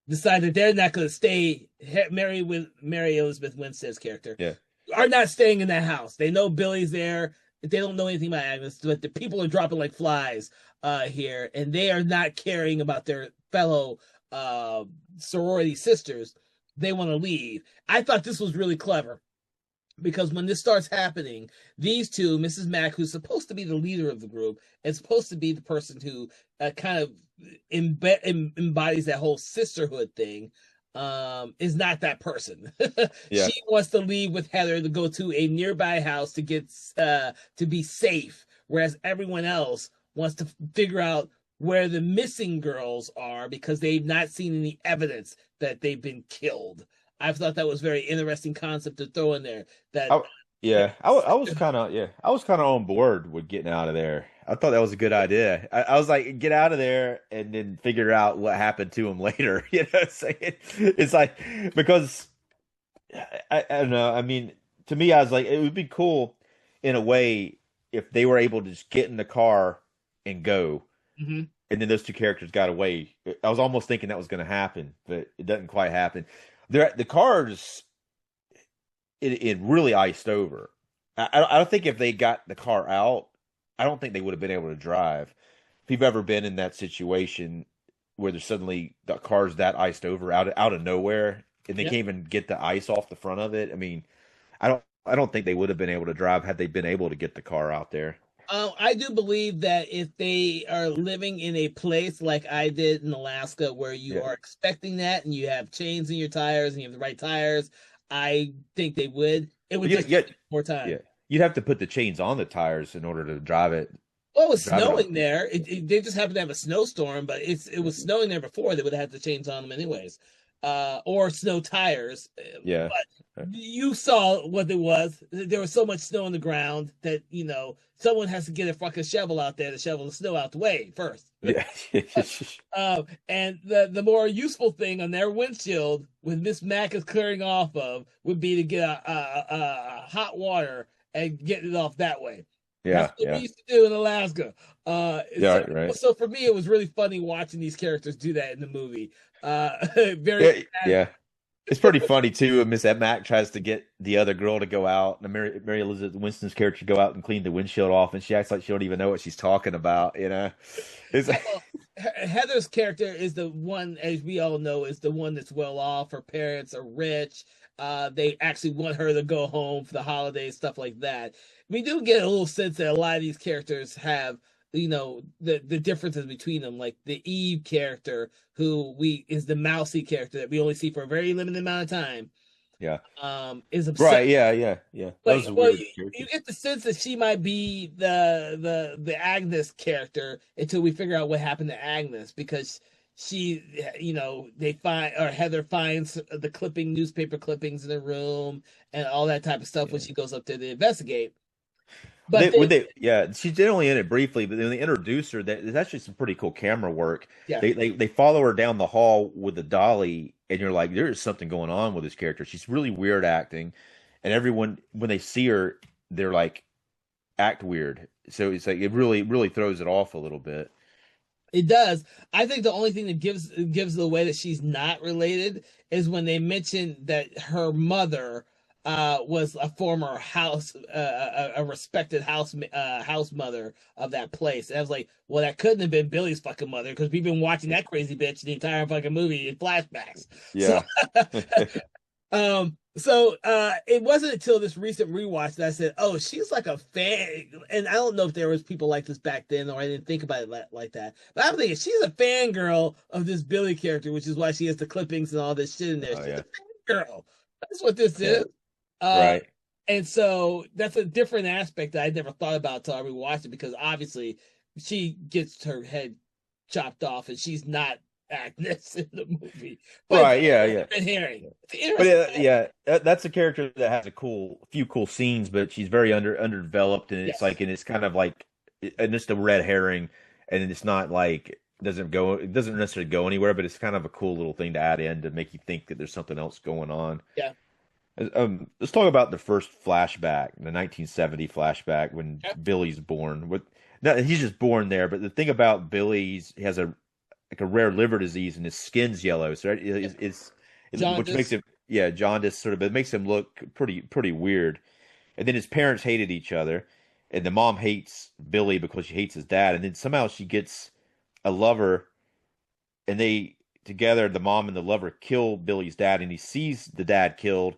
decide that they're not going to stay. Mary Elizabeth Winstead's character yeah. are not staying in that house. They know Billy's there. They don't know anything about Agnes, but the people are dropping like flies here, and they are not caring about their fellow sorority sisters. They want to leave. I thought this was really clever because when this starts happening, these two, Mrs. Mack, who's supposed to be the leader of the group, and supposed to be the person who kind of embodies that whole sisterhood thing, is not that person. Yeah. She wants to leave with Heather to go to a nearby house to get to be safe, whereas everyone else wants to figure out where the missing girls are because they've not seen any evidence that they've been killed. I thought that was a very interesting concept to throw in there. That I, yeah, I was kind of I was kind of on board with getting out of there. I thought that was a good idea. I was like, get out of there and then figure out what happened to him later. You know what I'm saying? It's like because I don't know. I mean, to me, I was like, it would be cool in a way if they were able to just get in the car and go, Mhm. and then those two characters got away. I was almost thinking that was going to happen, but it doesn't quite happen. The cars it really iced over. I don't think if they got the car out, I don't think they would have been able to drive. If you've ever been in that situation where there's suddenly the car's that iced over out of nowhere, and they Yeah. can't even get the ice off the front of it. I mean, I don't think they would have been able to drive had they been able to get the car out there. I do believe that if they are living in a place like I did in Alaska, where you Yeah, are expecting that and you have chains in your tires and you have the right tires, I think they would. It would yeah, just yeah, take more time. yeah. You'd have to put the chains on the tires in order to drive it. Well, it was Drive it on. snowing there. They just happened to have a snowstorm, but it was snowing there before. They would have had the chains on them anyways, or snow tires. Yeah. But you saw what it was. There was so much snow on the ground that someone has to get a fucking shovel out there to shovel the snow out the way first. Yeah. And the more useful thing on their windshield, when Miss Mac is clearing off of, would be to get a hot water and get it off that way. Yeah, That's what we yeah. used to do in Alaska. Yeah, So, right. so for me, it was really funny watching these characters do that in the movie. Very Yeah, dramatic. yeah. It's pretty funny too. Miss Mac tries to get the other girl to go out, and Mary Elizabeth Winston's character to go out and clean the windshield off, and she acts like she don't even know what she's talking about. It's Yeah, well, Heather's character is the one, as we all know, is the one that's well off. Her parents are rich. They actually want her to go home for the holidays, stuff like that. We do get a little sense that a lot of these characters have, the differences between them. Like the Eve character, who we is the mousy character that we only see for a very limited amount of time. yeah, Is right. upset. Yeah. Those are weird You characters. get the sense that she might be the Agnes character until we figure out what happened to Agnes, because she, they find, or Heather finds the newspaper clippings in the room and all that type of stuff when Yeah. she goes up there to investigate. But they, Yeah, she's only in it briefly, but then they introduce her. There's actually some pretty cool camera work. yeah, They follow her down the hall with the dolly, and you're like, there is something going on with this character. She's really weird acting, and everyone when they see her, they're like, act weird. So it's like it really throws it off a little bit. it does. I think the only thing that gives the way that she's not related is when they mention that her mother was a former house, a respected house mother of that place. And I was like, well, that couldn't have been Billy's fucking mother, because we've been watching that crazy bitch the entire fucking movie in flashbacks. So Yeah. It wasn't until this recent rewatch that I said, "Oh, she's like a fan." And I don't know if there was people like this back then, or I didn't think about it like that. But I'm thinking she's a fangirl of this Billy character, which is why she has the clippings and all this shit in there. Oh She's yeah, a fangirl. That's what this yeah, is. Uh, right. and so that's a different aspect that I never thought about until I rewatched it because obviously she gets her head chopped off and she's not Agnes in the movie. But Right, yeah, yeah. red herring. It's But interesting. yeah, that's a character that has a few cool scenes, but she's very underdeveloped, and Yes. and it's kind of like, and it's the red herring, and it's not like it doesn't necessarily go anywhere, but it's kind of a cool little thing to add in to make you think that there's something else going on. Yeah. Let's talk about the first flashback, the 1970 flashback when Yeah. Billy's born. No, he's just born there, but the thing about Billy, he has a like a rare liver disease and his skin's yellow, so which makes Jaundice. him, yeah, jaundice sort of, but it makes him look pretty weird. And then his parents hated each other, and the mom hates Billy because she hates his dad, and then somehow she gets a lover, and they together, the mom and the lover kill Billy's dad, and he sees the dad killed,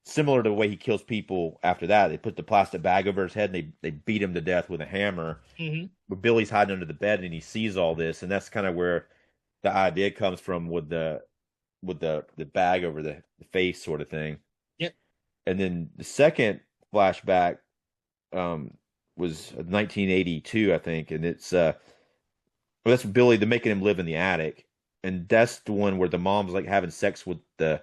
similar to the way he kills people after that. They put the plastic bag over his head and they beat him to death with a hammer. Mm-hmm. But Billy's hiding under the bed and he sees all this, and that's kind of where the idea comes from with the bag over the face sort of thing. Yep. And then the second flashback um was 1982, I think, and it's well, that's Billy, they're making him live in the attic. And that's the one where the mom's like having sex with the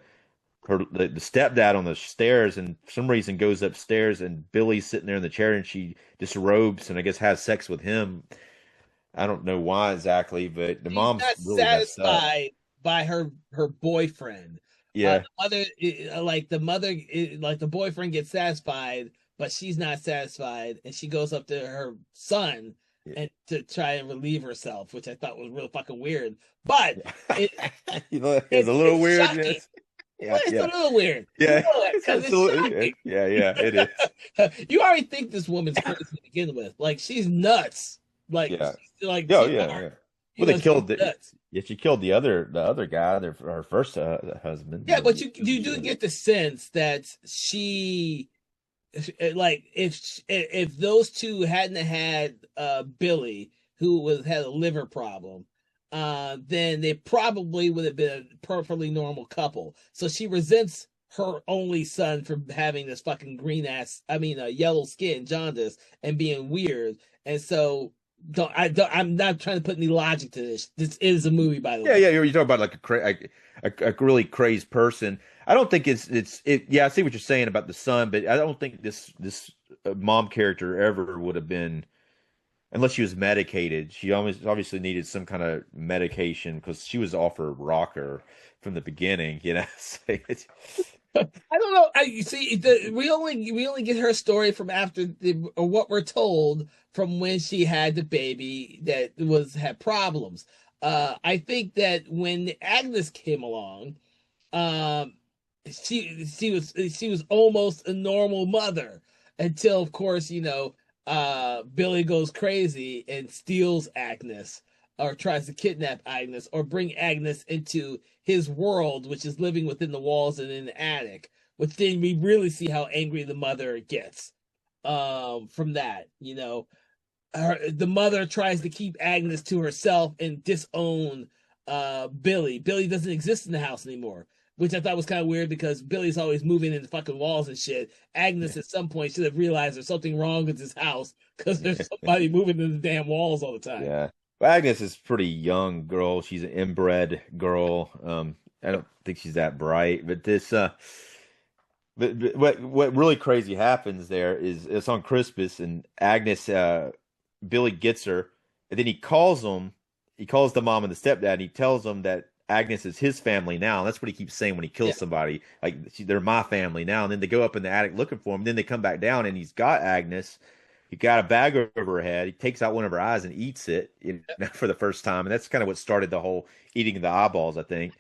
stepdad on the stairs, and for some reason goes upstairs, and Billy's sitting there in the chair, and she disrobes and I guess has sex with him. I don't know why exactly, but the She's mom's not really messed up. satisfied by her boyfriend. Yeah, The mother, like the boyfriend gets satisfied, but she's not satisfied, and she goes up to her son yeah, and to try and relieve herself, which I thought was real fucking weird. But it, yeah. It's a little it's weird. shocking. Yes. Well, Yeah, it's a yeah, little weird. You yeah. know that It's because it's absolutely, shocking. yeah, yeah. It is. You already think this woman's crazy to begin with. Like she's nuts. Yeah, yeah, She's yeah, dark. yeah. You Well, they know she's killed nuts. yeah, she killed the other guy, her first husband. Yeah, but you do get the sense that she like if those two hadn't had Billy who had a liver problem, then they probably would have been a perfectly normal couple. So she resents her only son for having this fucking yellow skin, jaundice, and being weird. And so I'm not trying to put any logic to this. This is a movie, by the Yeah, way. yeah, you're talking about like a really crazed person. I don't think it. Yeah, I see what you're saying about the son, but I don't think this mom character ever would have been, unless she was medicated. She always obviously needed some kind of medication because she was off her rocker from the beginning. You know, So I don't know. You see, we only get her story from after or what we're told from when she had the baby that had problems. I think that when Agnes came along, um, she was almost a normal mother until, of course, Billy goes crazy and steals Agnes or tries to kidnap Agnes or bring Agnes into his world, which is living within the walls and in the attic. Which then we really see how angry the mother gets from that. The mother tries to keep Agnes to herself and disown Billy. Billy doesn't exist in the house anymore, which I thought was kind of weird because Billy's always moving in the fucking walls and shit. Agnes at some point should have realized there's something wrong with this house because there's somebody moving in the damn walls all the time. yeah. Well, Agnes is a pretty young girl. She's an inbred girl. I don't think she's that bright, but what really crazy happens there is it's on Christmas, and Agnes, Billy gets her, and then he calls them. He calls the mom and the stepdad, and he tells them that Agnes is his family now. And that's what he keeps saying when he Yeah, kills somebody, like they're my family now. And then they go up in the attic looking for him. And then they come back down, and he's got Agnes. He got a bag over her head. He takes out one of her eyes and eats it, for the first time, and that's kind of what started the whole eating of the eyeballs, I think.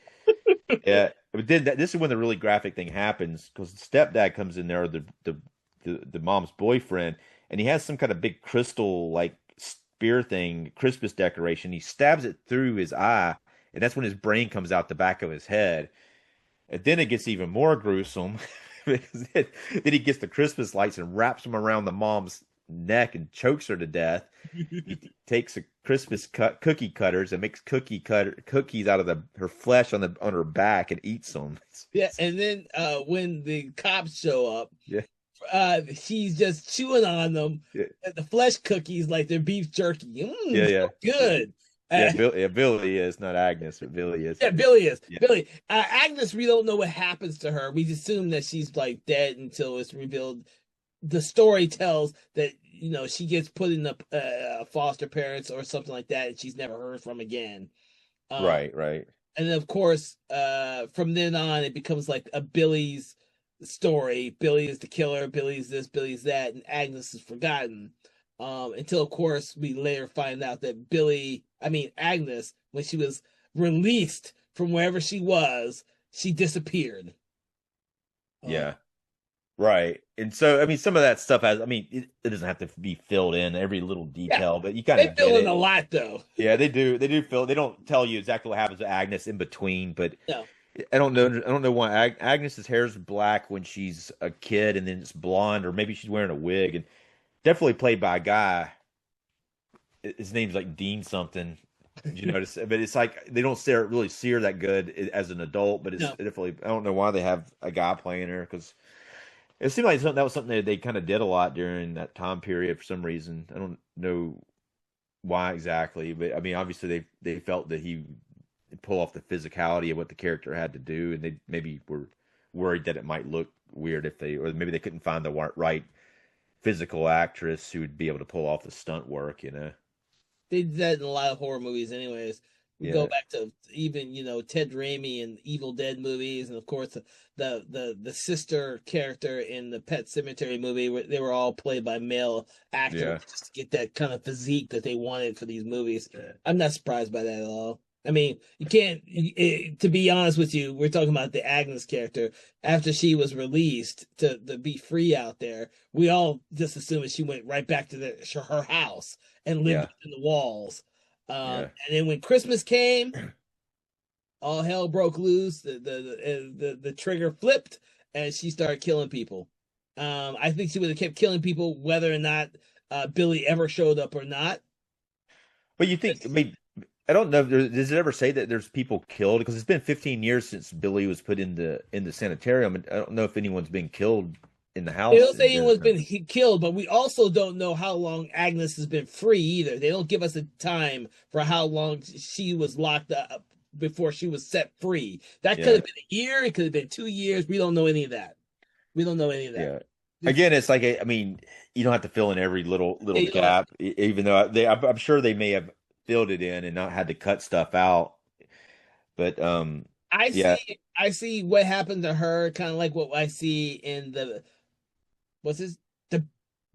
Yeah, but then this is when the really graphic thing happens because the stepdad comes in there, the mom's boyfriend, and he has some kind of big crystal like spear thing, Christmas decoration. He stabs it through his eye, and that's when his brain comes out the back of his head. And then it gets even more gruesome because then he gets the Christmas lights and wraps them around the mom's neck and chokes her to death. He takes a Christmas cookie cutters and makes cookies out of her flesh on her back and eats them. Yeah, and then when the cops show up, Yeah. She's just chewing on them, Yeah. the flesh cookies like they're beef jerky. Yeah, yeah. So good. Billy is not Agnes, but Billy is. Yeah, Billy is. Yeah. Billy. Agnes, we don't know what happens to her. We assume that she's like dead until it's revealed. The story tells that she gets put in the foster parents or something like that, and she's never heard from again. Right. And then, of course, from then on, it becomes like a Billy's story. Billy is the killer. Billy's this. Billy's that, and Agnes is forgotten. Until, of course, we later find out that Agnes, when she was released from wherever she was, she disappeared. Yeah. Right. And so, some of that stuff it doesn't have to be filled in every little detail, but you kind of fill in a lot, though. Yeah, they do. They don't tell you exactly what happens to Agnes in between, but no. I don't know why Agnes's hair is black when she's a kid, and then it's blonde, or maybe she's wearing a wig, and definitely played by a guy. His name's like Dean something. Did you notice? But it's like they don't really see her that good as an adult, but it's definitely. I don't know why they have a guy playing her, because it seemed like that was something that they kind of did a lot during that time period for some reason. I don't know why exactly, but obviously they felt that he pull off the physicality of what the character had to do, and they maybe were worried that it might look weird or maybe they couldn't find the right physical actress who would be able to pull off the stunt work. They did that in a lot of horror movies, anyways. We go back to even Ted Raimi and Evil Dead movies, and of course the sister character in the Pet Sematary movie. They were all played by male actors just to get that kind of physique that they wanted for these movies. I'm not surprised by that at all. You can't. To be honest with you, we're talking about the Agnes character. After she was released to be free out there, we all just assumed she went right back to her house and lived in the walls. And then when Christmas came, all hell broke loose. The trigger flipped, and she started killing people. I think she would have kept killing people whether or not Billy ever showed up or not. But you think? I don't know. Does it ever say that there's people killed? Because it's been 15 years since Billy was put in the sanitarium. I don't know if anyone's been killed in the house. They don't say anyone's been killed, but we also don't know how long Agnes has been free either. They don't give us a time for how long she was locked up before she was set free. That could have been a year. It could have been 2 years. We don't know any of that. Yeah. Again, it's like you don't have to fill in every little gap, even though I'm sure they may have filled it in and not had to cut stuff out. But I see what happened to her, kind of like what I see in the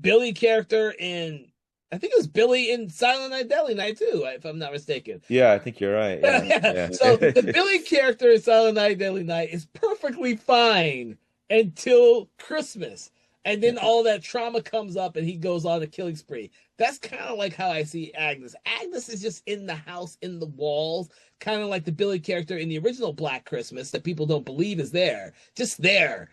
Billy character in, I think it was Billy in Silent Night Deadly Night too, if I'm not mistaken. Yeah, I think you're right. Yeah. So the Billy character in Silent Night Deadly Night is perfectly fine until Christmas. And then all that trauma comes up and he goes on a killing spree. That's kind of like how I see Agnes. Agnes is just in the house, in the walls, kind of like the Billy character in the original Black Christmas that people don't believe is there. Just there.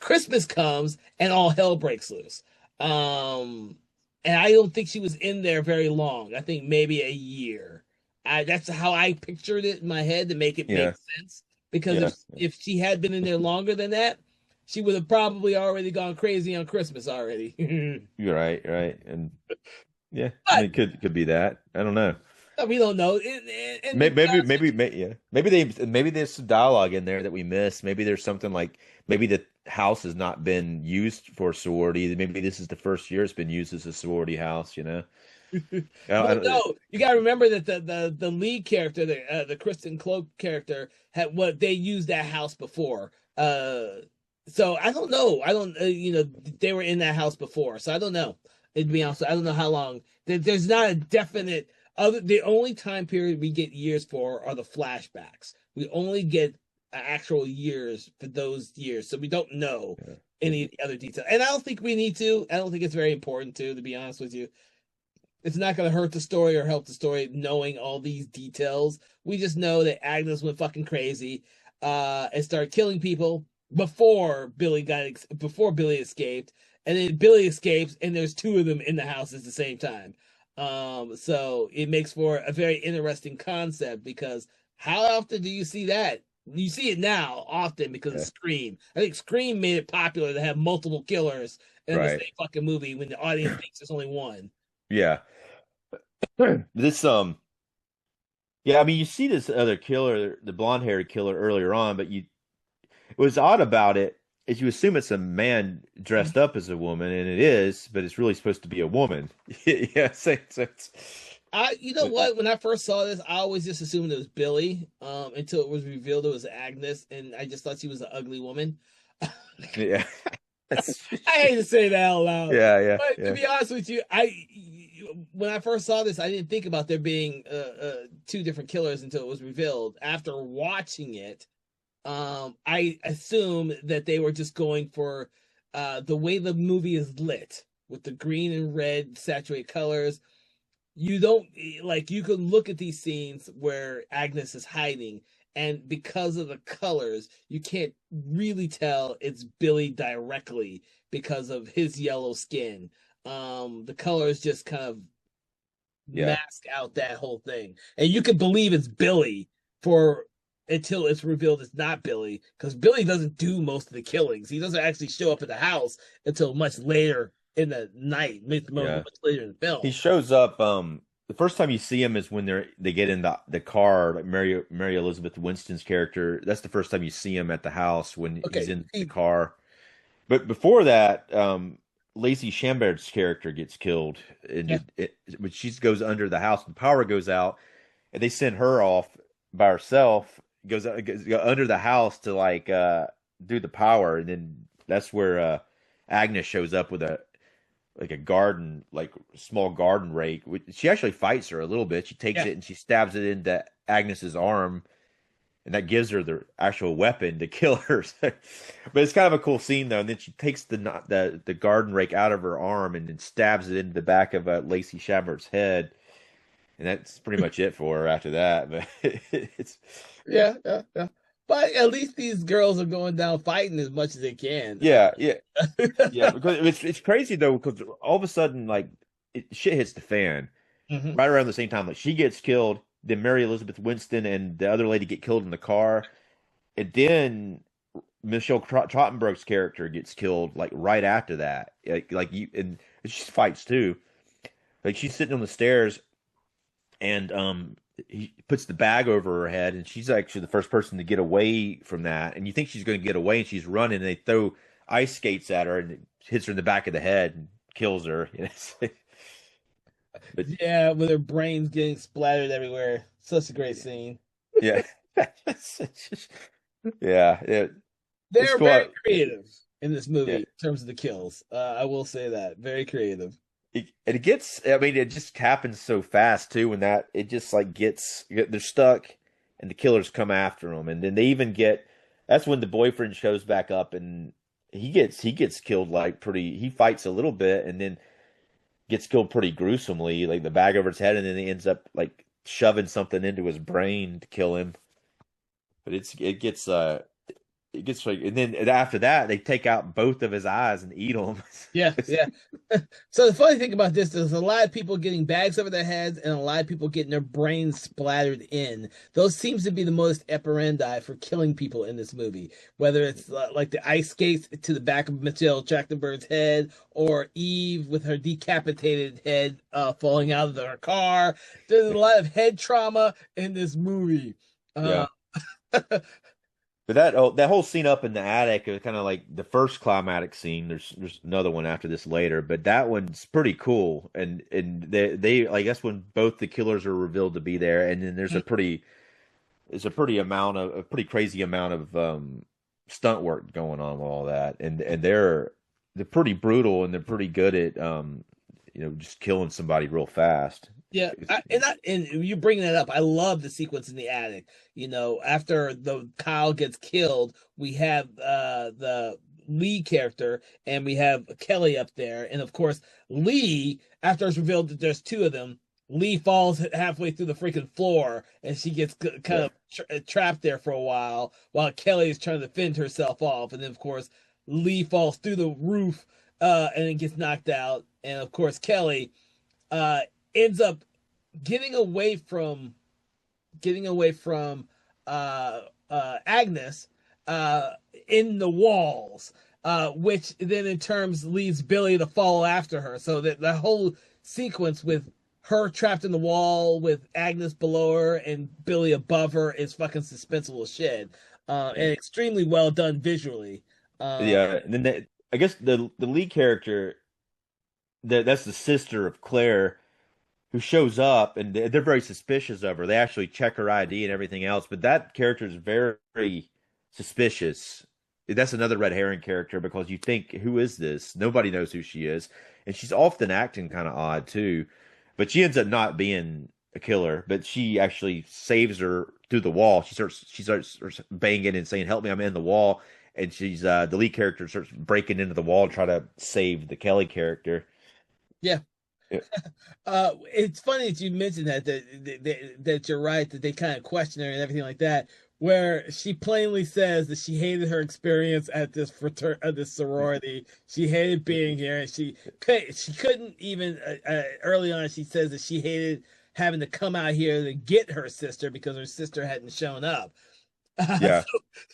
Christmas comes and all hell breaks loose. And I don't think she was in there very long. I think maybe a year. That's how I pictured it in my head to make it make sense. Because if she had been in there longer than that, she would have probably already gone crazy on Christmas already. You're right, and it could be that. I don't know. We don't know. Maybe there's some dialogue in there that we missed. Maybe there's something like maybe the house has not been used for sorority. Maybe this is the first year it's been used as a sorority house. No, you got to remember that the lead character, the Kristen Cloak character, they used that house before. So I don't know. They were in that house before, so I don't know. To be honest, I don't know how long. There's not a definite the only time period we get years for are the flashbacks. We only get actual years for those years, so we don't know any other detail. And I don't think we need to. I don't think it's very important to be honest with you. It's not going to hurt the story or help the story knowing all these details. We just know that Agnes went fucking crazy. and started killing people before Billy escaped, and then Billy escapes, and there's two of them in the house at the same time. So it makes for a very interesting concept because how often do you see that? You see it now often because of Yeah. Scream. I think Scream made it popular to have multiple killers in the Right. same fucking movie when the audience thinks there's only one. Yeah. This yeah, I mean you see this other killer, the blonde-haired killer earlier on, but you what's odd about it is you assume it's a man dressed up as a woman, and it is, but it's really supposed to be a woman. Yeah, You know what? When I first saw this, I always just assumed it was Billy, until it was revealed it was Agnes, and I just thought she was an ugly woman. yeah. I hate to say that out loud, Yeah, yeah, but to yeah. be honest with you, when I first saw this, I didn't think about there being two different killers until it was revealed. After watching it, I assumed that they were just going for the way the movie is lit with the green and red saturated colors. You don't like you can look at these scenes where Agnes is hiding, and because of the colors, you can't really tell it's Billy directly because of his yellow skin. The colors just kind of Yeah. mask out that whole thing, and you can believe it's Billy for until it's revealed it's not Billy, because Billy doesn't do most of the killings. He doesn't actually show up at the house until much later in the night, Yeah. much later in the He film. shows up the first time you see him is when they get in the car, like Mary Elizabeth Winston's character. That's the first time you see him at the house when he's Okay, in the car. But before that, Lacey Chambert's character gets killed, yeah, and when she goes under the house, the power goes out, and they send her off by herself, goes under the house to like do the power, and then that's where Agnes shows up with a like a garden, like small garden rake. She actually fights her a little bit. She takes yeah, it and she stabs it into Agnes's arm, and that gives her the actual weapon to kill her. But it's kind of a cool scene though. And then she takes the garden rake out of her arm and then stabs it into the back of Lacey Chabbert's head, and that's pretty much it for her after that. But it's yeah. But at least these girls are going down fighting as much as they can. yeah, yeah, yeah. Because it's crazy though, because all of a sudden like shit hits the fan Mhm. right around the same time. Like she gets killed, then Mary Elizabeth Winston and the other lady get killed in the car, and then Michelle Trottenberg's character gets killed like right after that. Like you, and she fights too. Like she's sitting on the stairs, and he puts the bag over her head, and she's actually the first person to get away from that. And you think she's going to get away, and she's running, and they throw ice skates at her, and it hits her in the back of the head and kills her. But Yeah, with their brains getting splattered everywhere. Such a great scene. yeah, yeah, it's They're very cool. creative in this movie Yeah, in terms of the kills. I will say that. Very creative. it gets. I mean, it just happens so fast too. When that it just like they're stuck, and the killers come after them, and then they even get. That's when the boyfriend shows back up, and he gets killed like pretty. He fights a little bit, and then gets killed pretty gruesomely, like the bag over his head, and then he ends up like shoving something into his brain to kill him. But it gets like, and then after that, they take out both of his eyes and eat them. Yeah, yeah. So the funny thing about this is a lot of people getting bags over their heads and a lot of people getting their brains splattered in. Those seems to be the most operandi for killing people in this movie. Whether it's like the ice skates to the back of Michelle Trachtenberg's head or Eve with her decapitated head falling out of her car. There's a lot of head trauma in this movie. Uh, Yeah. But that whole scene up in the attic is kind of like the first climatic scene. There's another one after this later, but that one's pretty cool. And they like that's when both the killers are revealed to be there, and then there's a pretty crazy amount of stunt work going on with all that, and they're pretty brutal and they're pretty good at just killing somebody real fast. Yeah, and you bring that up. I love the sequence in the attic. You know, after the Kyle gets killed, we have the Lee character and we have Kelly up there, and of course Lee. After it's revealed that there's two of them, Lee falls halfway through the freaking floor, and she gets kind Yeah. of trapped there for a while Kelly is trying to fend herself off, and then of course Lee falls through the roof, and then gets knocked out, and of course Kelly uh, ends up getting away from Agnes uh, in the walls, which then in terms leads Billy to follow after her. So that the whole sequence with her trapped in the wall with Agnes below her and Billy above her is fucking suspenseful as shit, Yeah. and extremely well done visually. Uh, Yeah. And then I guess the lead character, that's the sister of Claire, who shows up, and they're very suspicious of her. They actually check her ID and everything else, but that character is very suspicious. That's another red herring character because you think, who is this? Nobody knows who she is, and she's often acting kind of odd too. But she ends up not being a killer, but she actually saves her through the wall. She starts banging and saying, "Help me! I'm in the wall." And she's the lead character starts breaking into the wall and try to save the Kelly character. yeah. Yeah. It's funny that you mentioned that you're right, that they kind of question her and everything like that. Where she plainly says that she hated her experience at this sorority. She hated being here, and she couldn't even early on. She says that she hated having to come out here to get her sister because her sister hadn't shown up. Yeah.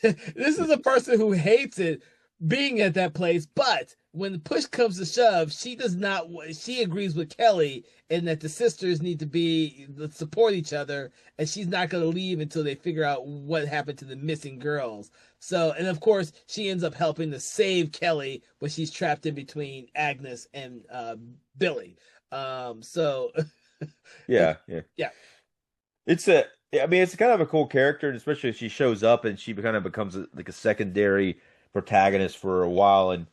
So this is a person who hates it being at that place, but when the push comes to shove, she does not. She agrees with Kelly in that the sisters need to be support each other, and she's not going to leave until they figure out what happened to the missing girls. So, and of course, she ends up helping to save Kelly when she's trapped in between Agnes and Billy. So, Yeah. Yeah. yeah, It's a, I mean, it's kind of a cool character, and especially if she shows up and she kind of becomes like a secondary protagonist for a while and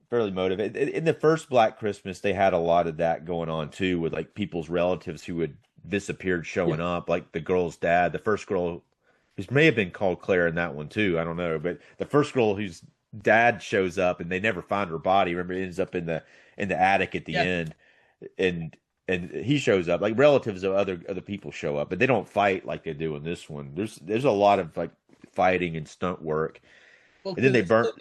fairly motivated. In the first Black Christmas, they had a lot of that going on too, with like people's relatives who had disappeared yeah, showing up, like the girl's dad, the first girl, who may have been called Claire in that one too. I don't know, but the first girl whose dad shows up and they never find her body. Remember, it ends up in the attic at the yeah. end, and he shows up. Like relatives of other people show up, but they don't fight like they do in this one. There's a lot of like fighting and stunt work, Well, and then because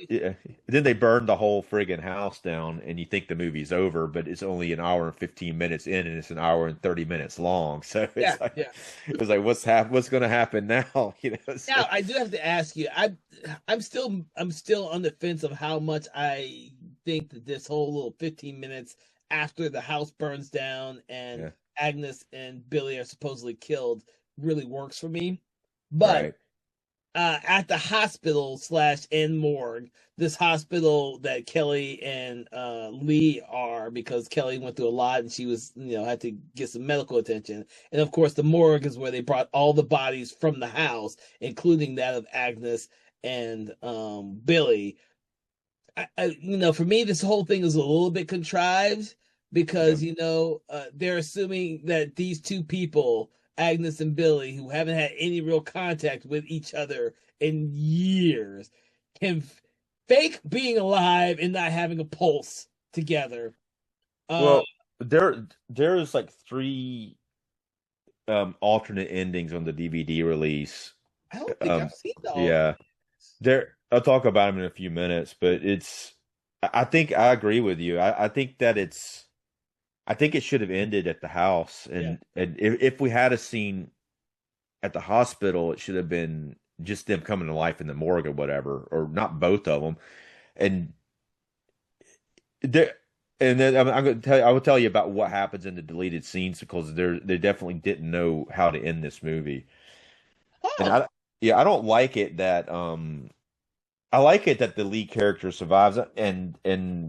they burn the whole friggin' house down, and you think the movie's over, but it's only an hour and 15 minutes in, and it's an hour and 30 minutes long. So yeah, yeah. it's like what's going to happen now? So, Now I do have to ask you. I'm still on the fence of how much I think that this whole little 15 minutes after the house burns down and yeah, Agnes and Billy are supposedly killed really works for me. But right. at the hospital slash in morgue, this hospital that Kelly and Lee are, because Kelly went through a lot and she was, had to get some medical attention. And of course, the morgue is where they brought all the bodies from the house, including that of Agnes and Billy. For me, this whole thing is a little bit contrived Yeah. because they're assuming that these two people, Agnes and Billy, who haven't had any real contact with each other in years, can fake being alive and not having a pulse together. Uh, Well, there's like three alternate endings on the DVD release. I don't think I've Um, seen the all. yeah, there. I'll talk about them in a few minutes, but I think I agree with you. I think that I think it should have ended at the house, Yeah, and if we had a scene at the hospital, it should have been just them coming to life in the morgue or whatever, or not both of them. And there, and then I'm going to tell you, I will tell you about what happens in the deleted scenes because they definitely didn't know how to end this movie. And oh, yeah, I don't like it that I like it that the lead character survives and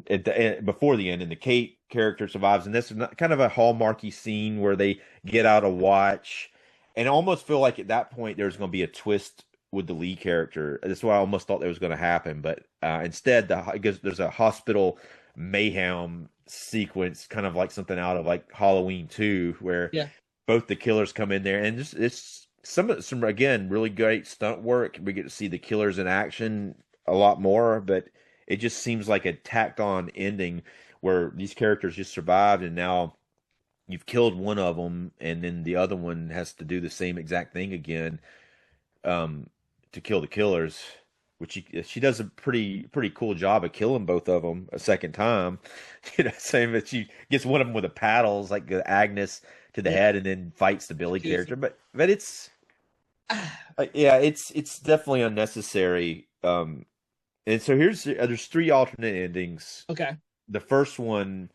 at the end, before the end, and the Kate character survives, and this is kind of a hallmarky scene where they get out a watch, and I almost feel like at that point there's going to be a twist with the lead character. That's what I almost thought that was going to happen, but instead, I guess there's a hospital mayhem sequence, kind of like something out of like Halloween 2, where yeah. both the killers come in there, and just it's some again really great stunt work. We get to see the killers in action a lot more, but it just seems like a tacked on ending where these characters just survived, and now you've killed one of them, and then the other one has to do the same exact thing again, um, to kill the killers. Which she does a pretty cool job of killing both of them a second time. Saying that she gets one of them with the paddles, like Agnes, to the Yeah. head, and then fights the Billy Jeez. character. But it's yeah, it's definitely unnecessary. And so there's three alternate endings. Okay. The first one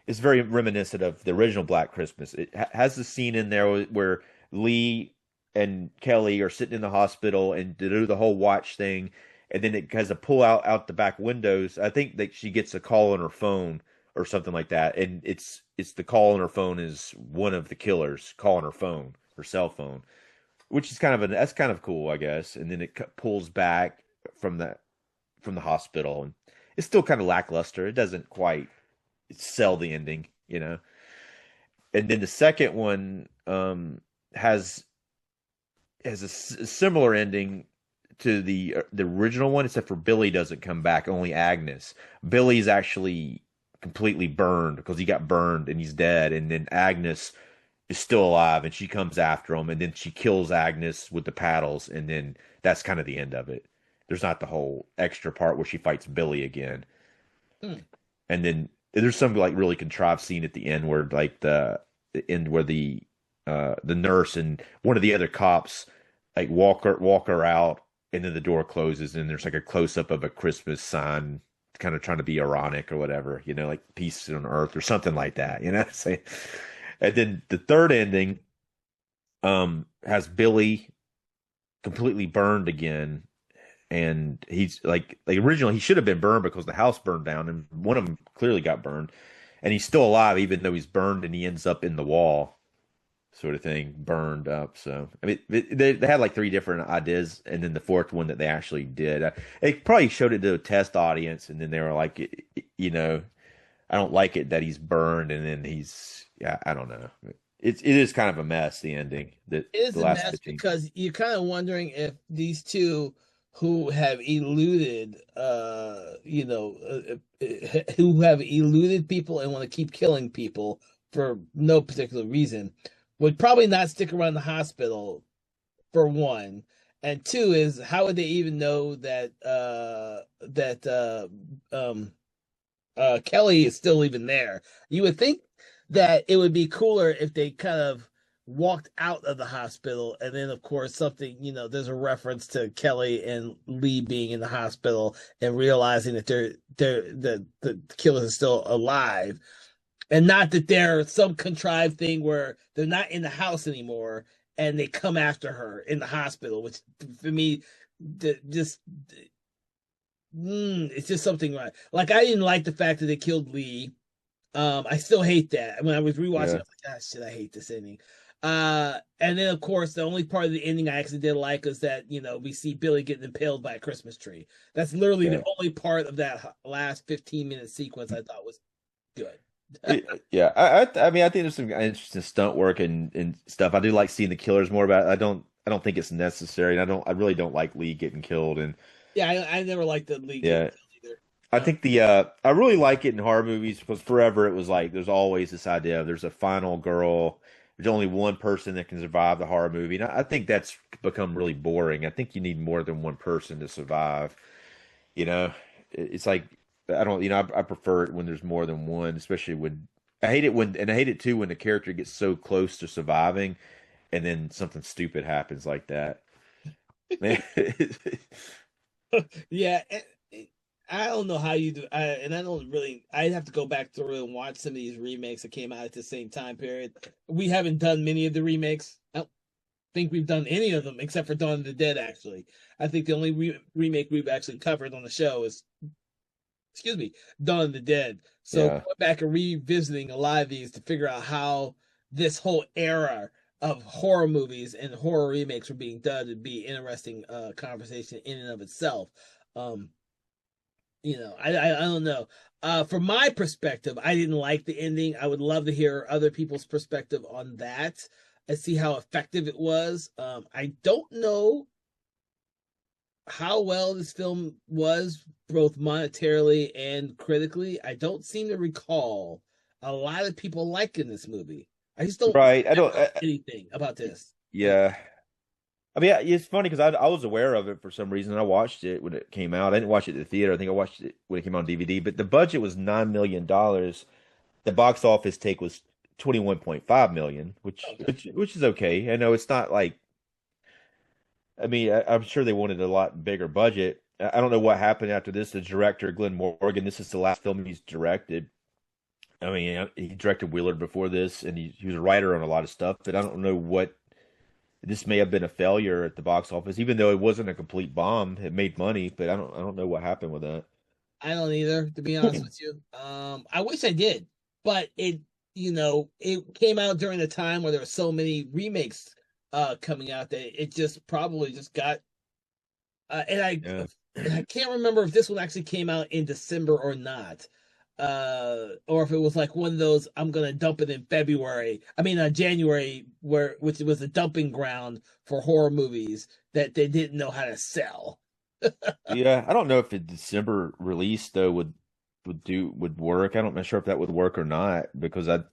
is very reminiscent of the original Black Christmas. It has the scene in there where Lee and Kelly are sitting in the hospital and do the whole watch thing, and then it has a pull out the back windows. I think that she gets a call on her phone or something like that, and it's the call on her phone is one of the killers calling her phone, her cell phone, which is that's kind of cool, I guess. And then it pulls back from the hospital, and it's still kind of lackluster. It doesn't quite sell the ending. And then the second one has a similar ending to the original one, except for Billy doesn't come back, only Agnes. Billy's actually completely burned because he got burned and he's dead, and then Agnes is still alive and she comes after him, and then she kills Agnes with the paddles, and then that's kind of the end of it. There's not the whole extra part where she fights Billy again. Hmm. And then there's some like really contrived scene at the end where like the end where the nurse and one of the other cops like walk her out, and then the door closes and there's like a close up of a Christmas sign, kind of trying to be ironic or whatever, like peace on earth or something like that. So, and then the third ending has Billy completely burned again, and he's like originally he should have been burned because the house burned down, and one of them clearly got burned, and he's still alive even though he's burned, and he ends up in the wall, sort of thing, burned up. So I mean, they had like three different ideas, and then the fourth one that they actually did, they probably showed it to a test audience, and then they were like, I don't like it that he's burned, and then yeah, I don't know. It is kind of a mess, the ending. The It is the a last mess 15. because you're kind of wondering if these two who have eluded, who have eluded people and want to keep killing people for no particular reason, would probably not stick around the hospital for one, and two is how would they even know that Kelly is still even there? You would think that it would be cooler if they kind of walked out of the hospital, and then of course something, there's a reference to Kelly and Lee being in the hospital and realizing that the killers are still alive, and not that they're some contrived thing where they're not in the house anymore and they come after her in the hospital, which for me, just it's just something right. Like I didn't like the fact that they killed Lee. I still hate that. When I was rewatching, I Yeah, was like, "Ah, shit, I hate this ending." And then of course, the only part of the ending I actually did like is that we see Billy getting impaled by a Christmas tree. That's literally yeah. the only part of that last 15-minute sequence I thought was good. Yeah, I mean, I think there's some interesting stunt work and stuff. I do like seeing the killers more, but I don't think it's necessary, and I really don't like Lee getting killed. And Yeah, I never liked the Lee getting yeah, killed either. I think I really like it in horror movies because forever it was like there's always this idea of there's a final girl. There's only one person that can survive the horror movie, and I think that's become really boring. I think you need more than one person to survive. You know, it's like I don't, I prefer it when there's more than one, especially when I hate it too when the character gets so close to surviving and then something stupid happens like that. Man, Yeah, I don't know how you do, and I don't really. I'd have to go back through and watch some of these remakes that came out at the same time period. We haven't done many of the remakes. I don't think we've done any of them except for Dawn of the Dead. Actually, I think the only remake we've actually covered on the show is, excuse me, Dawn of the Dead. So yeah, going back and revisiting a lot of these to figure out how this whole era of horror movies and horror remakes were being done would be interesting conversation in and of itself. Um, I don't know. From my perspective, I didn't like the ending. I would love to hear other people's perspective on that and see how effective it was. I don't know how well this film was, both monetarily and critically. I don't seem to recall a lot of people liking this movie. I just don't Right. I don't. remember anything about this. Like, Yeah. I mean, it's funny because I was aware of it for some reason. I watched it when it came out. I didn't watch it at the theater. I think I watched it when it came on DVD. But the budget was $9 million. The box office take was 21.5 million, okay. which is okay. I know it's not like. I mean, I'm sure they wanted a lot bigger budget. I don't know what happened after this. The director, Glenn Morgan, this is the last film he's directed. I mean, he directed Willard before this, and he was a writer on a lot of stuff. But I don't know what this may have been a failure at the box office, even though it wasn't a complete bomb. It made money, but I don't know what happened with that. I don't either, to be honest with you. I wish I did, but it came out during a time where there were so many remakes coming out that it just probably just got and Yeah. I can't remember if this one actually came out in December or not. Or if it was like one of those I'm gonna dump it in February. I mean January, which was a dumping ground for horror movies that they didn't know how to sell. Yeah, I don't know if the December release though would work. I'm not sure if that would work or not because it'd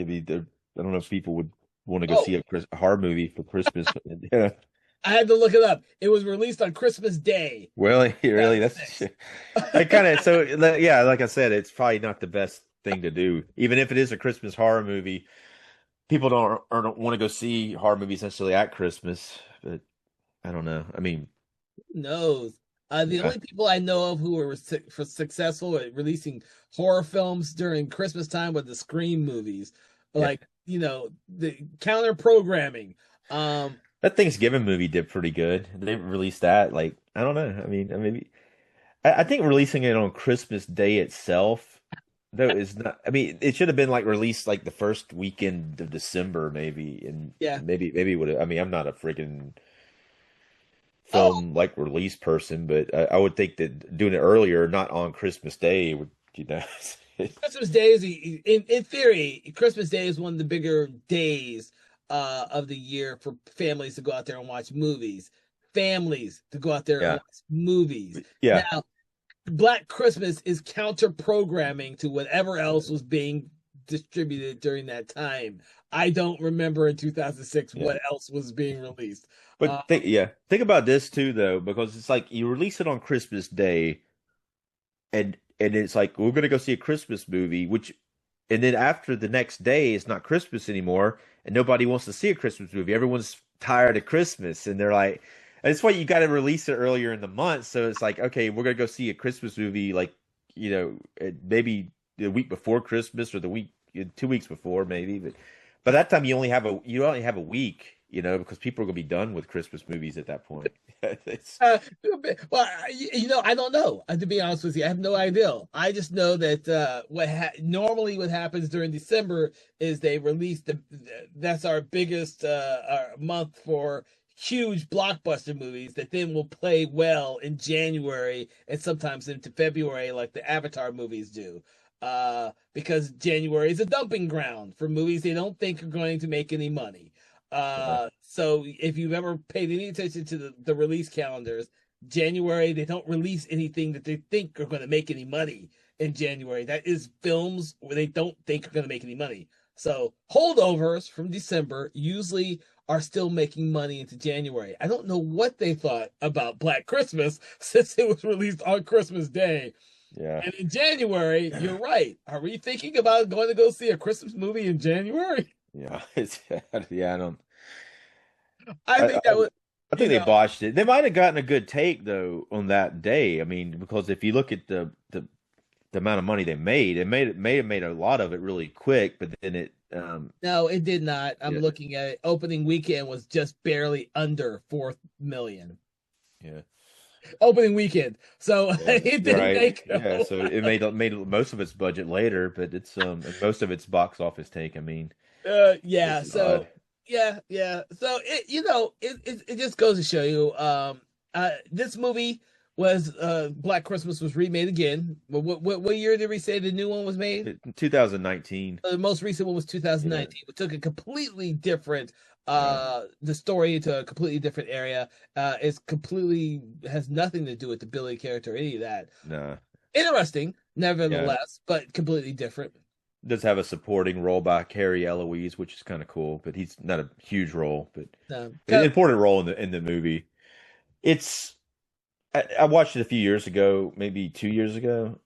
be I don't know if people would want to go Oh, see a horror movie for Christmas. Yeah. I had to look it up. It was released on Christmas Day, Well, really, that's 2006. I kind of so yeah, like I said, it's probably not the best thing to do. Even if it is a Christmas horror movie, people don't want to go see horror movies necessarily at Christmas. But I don't know. I mean, Who knows? The yeah, only people I know of who were successful at releasing horror films during Christmas time were the Scream movies, yeah. like the counter programming. Um, That Thanksgiving movie did pretty good. They released that like I don't know. I think releasing it on Christmas Day itself though is not. I mean, it should have been like released like the first weekend of December maybe, and yeah. maybe would. I mean, I'm not a freaking Oh, film like release person, but I would think that doing it earlier, not on Christmas Day, would you know? Christmas Day is in theory, Christmas Day is one of the bigger days of the year for families to go out there and watch movies. Families to go out there and Yeah, watch movies. yeah, Now, Black Christmas is counter programming to whatever else was being distributed during that time. I don't remember in 2006 yeah. what else was being released. But Uh, think about this too, though, because it's like you release it on Christmas Day, and it's like we're gonna go see a Christmas movie, and then after the next day, it's not Christmas anymore, and nobody wants to see a Christmas movie. Everyone's tired of Christmas, and they're like, and that's why you got to release it earlier in the month. So it's like, okay, we're gonna go see a Christmas movie, like maybe the week before Christmas or the week 2 weeks before, maybe. But by that time, you only have a week, because people are gonna be done with Christmas movies at that point. It's, Uh, well, I don't know. To be honest with you, I have no idea. I just know that normally what happens during December is they release that's our biggest our month for huge blockbuster movies that then will play well in January and sometimes into February, like the Avatar movies do. Because January is a dumping ground for movies they don't think are going to make any money. yeah, So if you've ever paid any attention to the release calendars, January, they don't release anything that they think are going to make any money in January. That is films where they don't think are going to make any money. So holdovers from December usually are still making money into January. I don't know what they thought about Black Christmas since it was released on Christmas Day. yeah. And in January, you're right. Are we thinking about going to go see a Christmas movie in January? Yeah, it's yeah. I don't. I I, think I that would, I you think they know, botched it. They might have gotten a good take though on that day. I mean, because if you look at the amount of money they made, it may have made a lot of it really quick, but then no, it did not. I'm yeah, looking at it. Opening weekend was just barely under 4 million. yeah, Opening weekend, so yeah, it didn't right, make a yeah. whole So lot. it made most of its budget later, but it's and most of its box office take. I mean, Yeah. which is odd. So yeah. So it just goes to show you. This movie was Black Christmas was remade again. What year did we say the new one was made? 2019. The most recent one was Yeah, 2019. We took a completely different yeah, the story into a completely different area. It's completely has nothing to do with the Billy character or any of that. nah, Interesting, yeah, nevertheless, but completely different. does have a supporting role by Carrie Eloise, which is kind of cool, but he's not a huge role, but Um, an important role in the movie. It's I watched it a few years ago, maybe 2 years ago.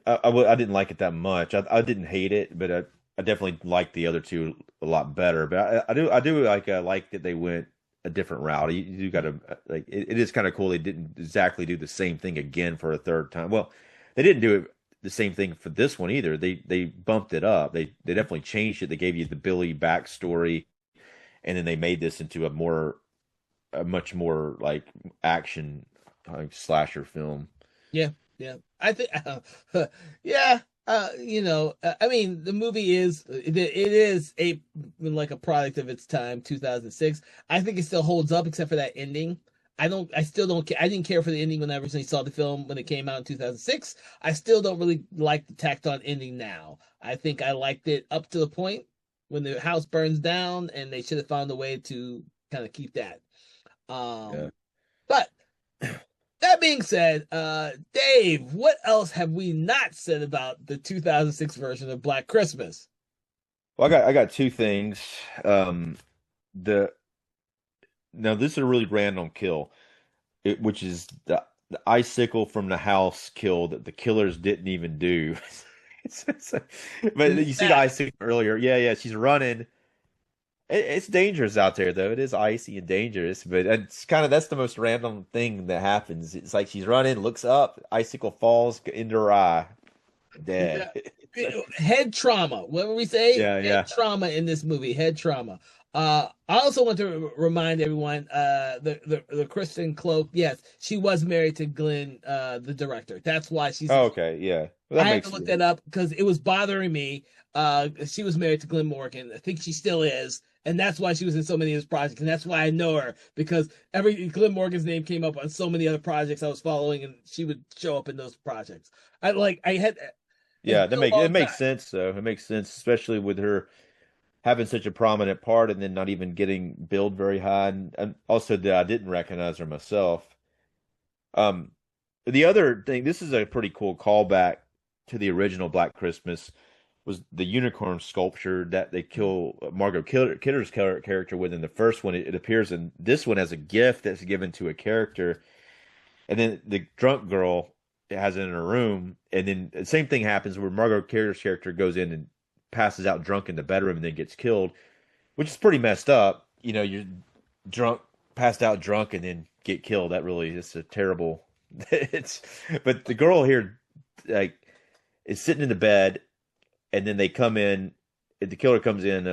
I didn't like it that much. I didn't hate it, but I definitely liked the other two a lot better. But I do like that they went a different route. You got to like it is kind of cool. They didn't exactly do the same thing again for a third time. Well, they didn't do it the same thing for this one either. They bumped it up. They definitely changed it. They gave you the Billy backstory, and then they made this into a much more like action slasher film. Yeah, yeah. I think, yeah. I mean, the movie it is a like a product of its time, 2006. I think it still holds up, except for that ending. I still don't care. I didn't care for the ending when I originally saw the film when it came out in 2006. I still don't really like the tacked on ending now. I think I liked it up to the point when the house burns down, and they should have found a way to kind of keep that. Yeah. But that being said, Dave, what else have we not said about the 2006 version of Black Christmas? Well, I got two things. The Now this is a really random kill, which is the icicle from the house kill that the killers didn't even do. But you see the icicle earlier. Yeah, yeah, she's running. It's dangerous out there though. It is icy and dangerous, but it's kind of that's the most random thing that happens. It's like she's running, looks up, icicle falls into her eye, dead. Head trauma. What would we say? Yeah, Head yeah. trauma in this movie. Head trauma. I also want to remind everyone, the Kristen Cloak. Yes, she was married to Glenn, the director. That's why she's. Oh, okay, yeah. Well, I that had to makes look sense. that up because it was bothering me. She was married to Glenn Morgan. I think she still is, and that's why she was in so many of his projects, and that's why I know her because every Glenn Morgan's name came up on so many other projects I was following, and she would show up in those projects. I had. It's Yeah, been a it long makes time. sense though. It makes sense, especially with her having such a prominent part and then not even getting billed very high. And also that I didn't recognize her myself. Um, the other thing, this is a pretty cool callback to the original Black Christmas, was the unicorn sculpture that they kill Kidder's character with in the first one. It appears in this one as a gift that's given to a character, and then the drunk girl has it in her room, and then the same thing happens where Margot Kidder's character goes in and passes out drunk in the bedroom and then gets killed, which is pretty messed up. You're drunk, passed out drunk, and then get killed. That really is a terrible. It's but the girl here, like, is sitting in the bed, and then they come in. The killer comes in.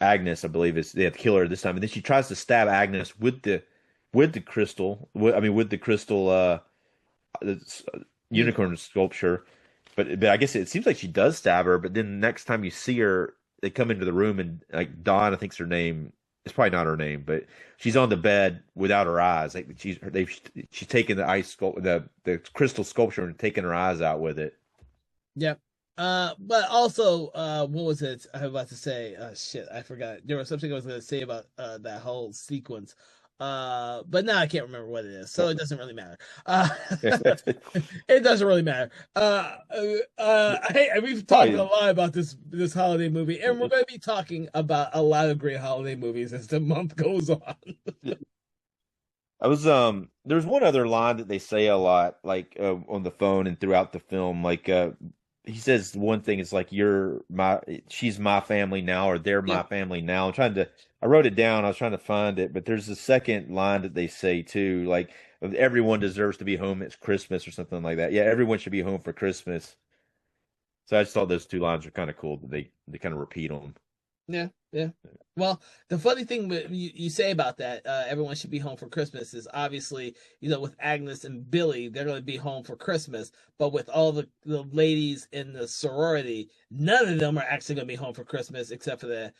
Agnes, I believe, is the killer this time, and then she tries to stab Agnes with the crystal. With the crystal this, unicorn sculpture. But I guess it seems like she does stab her. But then next time you see her, they come into the room and like Dawn, I think's her name. It's probably not her name, but she's on the bed without her eyes. Like she's taken the crystal sculpture and taken her eyes out with it. Yep. But also, what was it I was about to say? Shit, I forgot. There was something I was going to say about that whole sequence. But now I can't remember what it is, so it doesn't really matter. It doesn't really matter. Hey, we've talked a Probably. lot about this holiday movie, and we're going to be talking about a lot of great holiday movies as the month goes on. I was there's one other line that they say a lot, like on the phone and throughout the film. Like he says one thing is like she's my family now, or they're my Yep. family now. I wrote it down. I was trying to find it, but there's a second line that they say too, like everyone deserves to be home. It's Christmas or something like that. Yeah, everyone should be home for Christmas. So I just thought those two lines are kind of cool that they kind of repeat them. Yeah, yeah. Well, the funny thing you say about that, everyone should be home for Christmas, is obviously, with Agnes and Billy, they're going to be home for Christmas. But with all the ladies in the sorority, none of them are actually going to be home for Christmas, except for the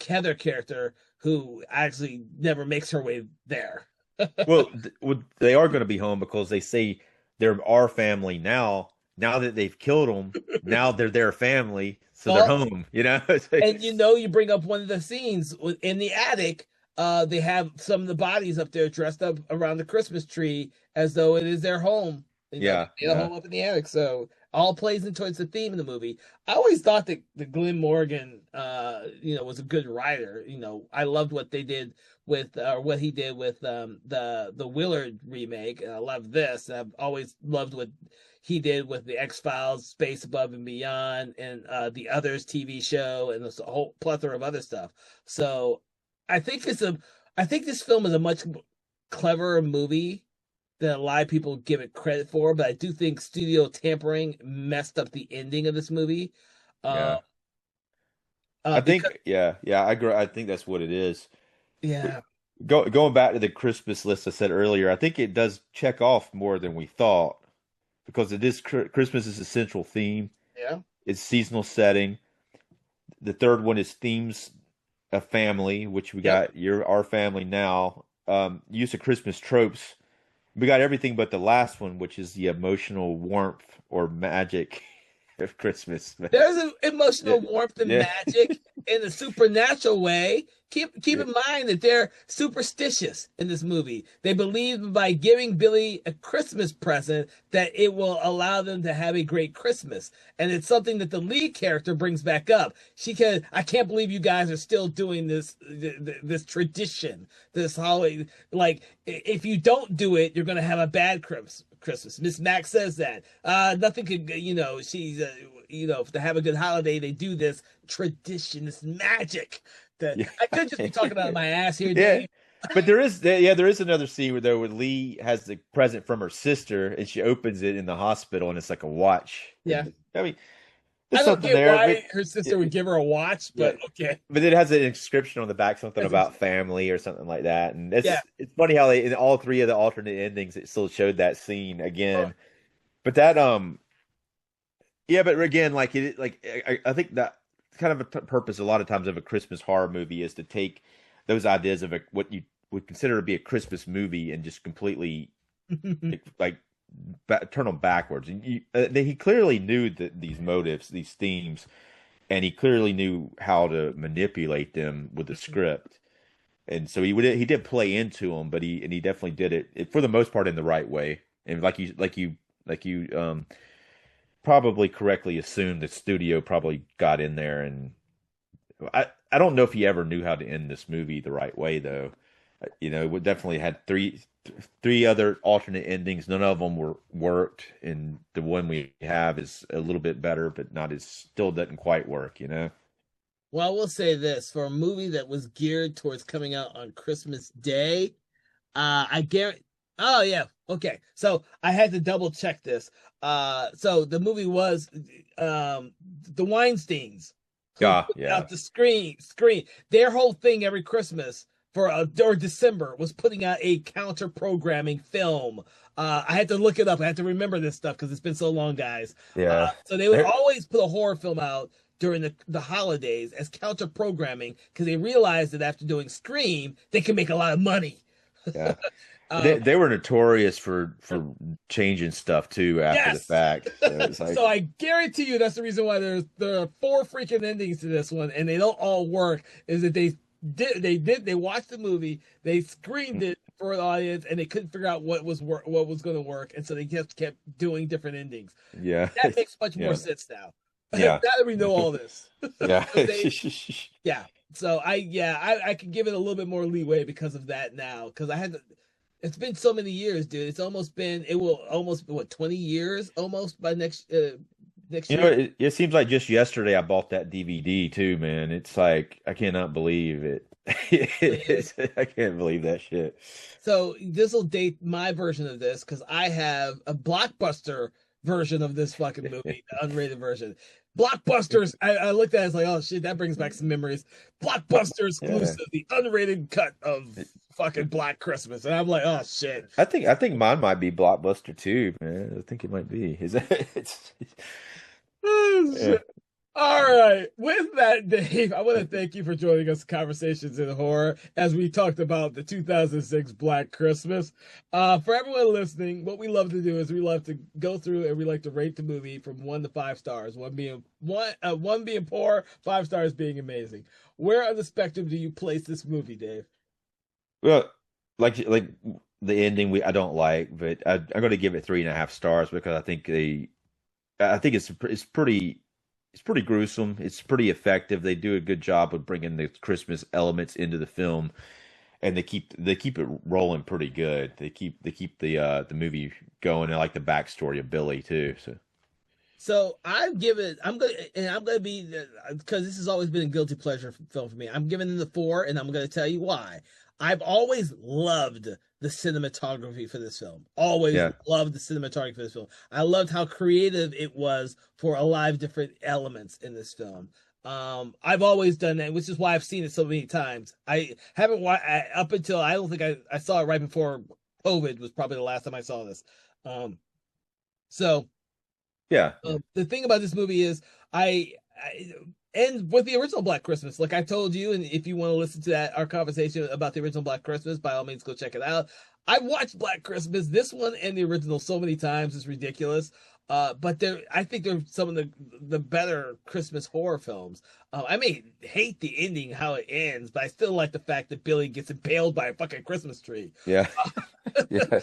Heather character, who actually never makes her way there. They are going to be home because they say they're our family now. Now that they've killed them, now they're their family, so they're Well, home. and you bring up one of the scenes in the attic. They have some of the bodies up there dressed up around the Christmas tree as though it is their home. Yeah, They have a yeah. home up in the attic. So all plays into towards the theme of the movie. I always thought that Glenn Morgan, was a good writer. I loved what they did with what he did with the Willard remake. And I love this. I've always loved what he did with the X-Files, Space Above and Beyond, and the Others TV show, and this whole plethora of other stuff. So I think I think this film is a much cleverer movie than a lot of people give it credit for, but I do think studio tampering messed up the ending of this movie. Uh, Yeah. I think, because yeah, I agree. I think that's what it is. But yeah, going back to the Christmas list I said earlier, I think it does check off more than we thought because it is Christmas is a central theme. yeah, It's seasonal setting. The third one is themes of family, which we yep. got our family now. Use of Christmas tropes. We got everything but the last one, which is the emotional warmth or magic of Christmas. There's an Yeah, emotional warmth and yeah, magic in a supernatural way. Keep yeah, in mind that they're superstitious in this movie. They believe by giving Billy a Christmas present that it will allow them to have a great Christmas. And it's something that the lead character brings back up. I can't believe you guys are still doing this tradition, this holiday. Like, if you don't do it, you're going to have a bad Christmas. Miss Max says that. Nothing could, she's, to have a good holiday, they do this tradition, this magic. That yeah. I could just be talking out of my ass here, Yeah. Dave. But there is another scene where Lee has the present from her sister and she opens it in the hospital and it's like a watch. Yeah. And I mean, I there's don't something get there, but why her sister would give her a watch, yeah, but okay. but it has an inscription on the back, something That's about family or something like that. And yeah. it's funny how in all three of the alternate endings it still showed that scene Oh, again. But that yeah, but again, I think that kind of a purpose a lot of times of a Christmas horror movie is to take those ideas of what you would consider to be a Christmas movie and just completely like turn them backwards. And he clearly knew that these motives, these themes, and he clearly knew how to manipulate them with the script. And so he did play into them, but he definitely did it for the most part in the right way. And like you probably correctly assumed the studio probably got in there and I don't know if he ever knew how to end this movie the right way though. We definitely had three other alternate endings. None of them were worked, and the one we have is a little bit better, but not as still doesn't quite work. well, I will say this for a movie that was geared towards coming out on Christmas Day, I guarantee. Oh yeah, okay. So I had to double check this. So the movie was the Weinsteins who Yeah, put yeah, out the screen. Their whole thing every Christmas or December was putting out a counter programming film. I had to look it up. I had to remember this stuff because it's been so long, guys. yeah. So they would There, always put a horror film out during the holidays as counter programming because they realized that after doing Scream, they can make a lot of money. yeah. They Um, they were notorious for changing stuff too after the yes. fact. So it's like, So I guarantee you that's the reason why there are four freaking endings to this one, and they don't all work. Is that they watched the movie, they screened it for the audience, and they couldn't figure out what was going to work, and so they just kept doing different endings. yeah, That makes much more yeah, sense now. Now yeah, that we know all this, yeah. so yeah. So I can give it a little bit more leeway because of that now, because I had to. It's been so many years, dude. It will almost what 20 years almost by next You know, year. it seems like just yesterday I bought that DVD too, man. It's like I cannot believe it. I can't believe that shit. So this will date my version of this because I have a blockbuster version of this fucking movie, the unrated version. Blockbusters. I looked at it, it's like, oh shit, that brings back some memories. Blockbuster Yeah. exclusive, the unrated cut of fucking Black Christmas, and I'm like, oh shit. I think mine might be Blockbuster too, man. I think it might be. Is that Oh, yeah. shit. All right. With that, Dave, I want to thank you for joining us, Conversations in Horror, as we talked about the 2006 Black Christmas. For everyone listening, what we love to do is we love to go through and we like to rate the movie from 1 to 5 stars. One being poor, 5 stars being amazing. Where on the spectrum do you place this movie, Dave? Well, like the ending I don't like, but I'm going to give it 3.5 stars because I think I think it's pretty gruesome. It's pretty effective. They do a good job of bringing the Christmas elements into the film, and they keep it rolling pretty good. They keep the movie going. I like the backstory of Billy too. So So I'm gonna be, because this has always been a guilty pleasure film for me. I'm giving it the 4, and I'm gonna tell you why. I've always loved the cinematography for this film. Always yeah, loved the cinematography for this film. I loved how creative it was for a lot of different elements in this film. I've always done that, which is why I've seen it so many times. I haven't up until I don't think I saw it right before COVID was probably the last time I saw this. Um, so yeah, the thing about this movie is I and with the original Black Christmas, like I told you, and if you want to listen to that our conversation about the original Black Christmas, by all means go check it out. I've watched Black Christmas, this one and the original, so many times it's ridiculous. But I think they're some of the better Christmas horror films. I may hate the ending, how it ends, but I still like the fact that Billy gets impaled by a fucking Christmas tree. yeah, yeah,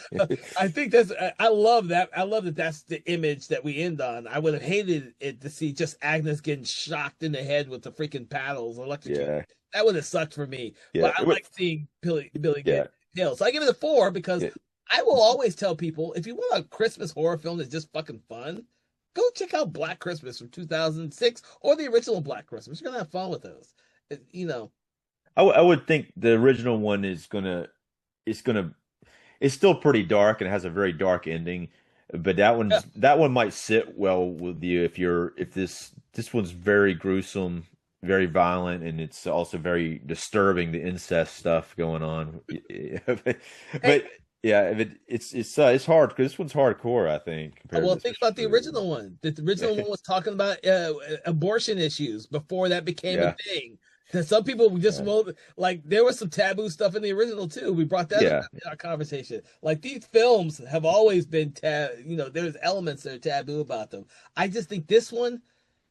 I think that's I love that. I love that that's the image that we end on. I would have hated it to see just Agnes getting shocked in the head with the freaking paddles, electrocuted. yeah, That would have sucked for me. yeah. But I like seeing Billy Yeah, get killed. So I give it a 4 because yeah. I will always tell people, if you want a Christmas horror film that's just fucking fun, go check out Black Christmas from 2006 or the original Black Christmas. You're gonna have fun with those. You know, I would think the original one is gonna it's still pretty dark and has a very dark ending, but yeah. that one might sit well with you if this one's very gruesome, very violent, and it's also very disturbing, the incest stuff going on. Hey, But yeah, if it's hard because this one's hardcore, I think, compared well, to think about the especially original one. The original the one was talking about abortion issues before that became a yeah, thing. That some people just yeah, won't like. There was some taboo stuff in the original too. We brought that up yeah, in our conversation. Like these films have always been there's elements that are taboo about them. I just think this one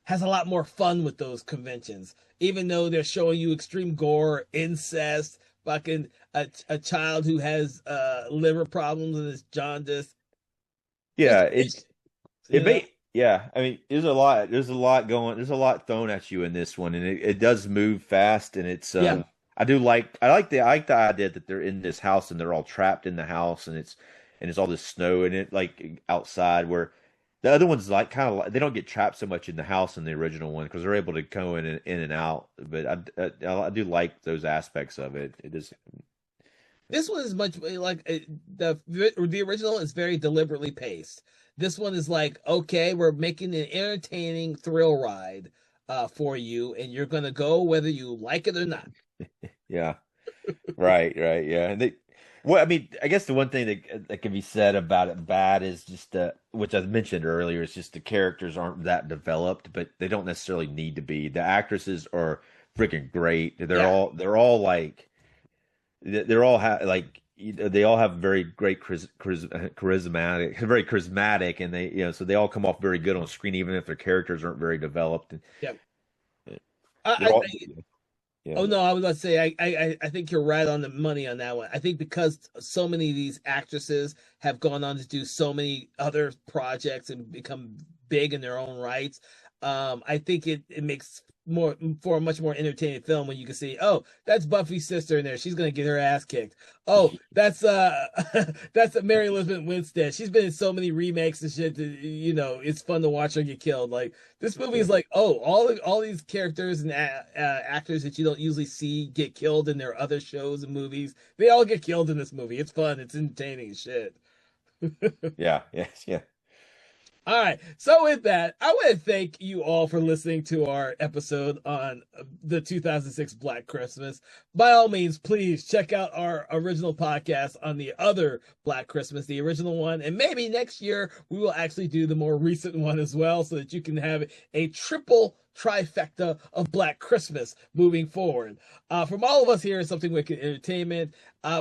has a lot more fun with those conventions, even though they're showing you extreme gore, incest, fucking a child who has liver problems and is jaundiced. It's yeah. great, It you know. may, yeah. I mean, there's a lot thrown at you in this one, and it does move fast, and it's Yeah. I like the idea that they're in this house and they're all trapped in the house, and it's all this snow in it, like outside. Where the other ones like kind of like, they don't get trapped so much in the house in the original one because they're able to go in and out. But I do like those aspects of it. It is, This one is much like the original is very deliberately paced. This one is like, okay, we're making an entertaining thrill ride for you, and you're gonna go whether you like it or not. yeah. Right, right, yeah. And they, well, I mean, I guess the one thing that can be said about it bad is just which I mentioned earlier, is just the characters aren't that developed, but they don't necessarily need to be. The actresses are freaking great. Yeah. They're all like they're all they all have very great charismatic, very charismatic, and they so they all come off very good on screen, even if their characters aren't very developed. And Yeah. they're I, all yeah, Oh no, I was about to say I think you're right on the money on that one. I think because so many of these actresses have gone on to do so many other projects and become big in their own rights, I think it makes more for a much more entertaining film when you can see, oh, that's Buffy's sister in there. She's gonna get her ass kicked. Oh, that's that's Mary Elizabeth Winstead. She's been in so many remakes and shit that, it's fun to watch her get killed. Like this movie yeah, is like, oh, all these characters and actors that you don't usually see get killed in their other shows and movies. They all get killed in this movie. It's fun. It's entertaining as shit. yeah, yeah, yeah. All right. So with that, I want to thank you all for listening to our episode on the 2006 Black Christmas. By all means, please check out our original podcast on the other Black Christmas, the original one, and maybe next year we will actually do the more recent one as well, so that you can have a triple trifecta of Black Christmas moving forward. From all of us here at Something Wicked Entertainment,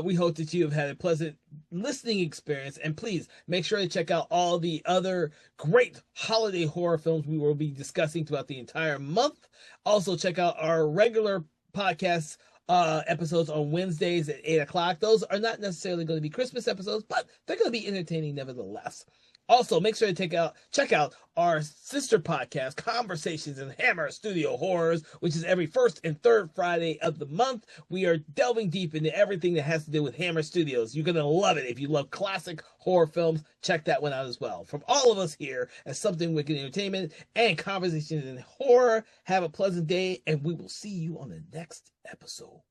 we hope that you have had a pleasant listening experience, and please make sure to check out all the other great holiday horror films we will be discussing throughout the entire month. Also, check out our regular podcasts episodes on Wednesdays at 8 o'clock. Those are not necessarily going to be Christmas episodes, but they're going to be entertaining nevertheless. Also, make sure to check out our sister podcast, Conversations in Hammer Studio Horrors, which is every first and third Friday of the month. We are delving deep into everything that has to do with Hammer Studios. You're going to love it. If you love classic horror films, check that one out as well. From all of us here at Something Wicked Entertainment and Conversations in Horror, have a pleasant day, and we will see you on the next episode.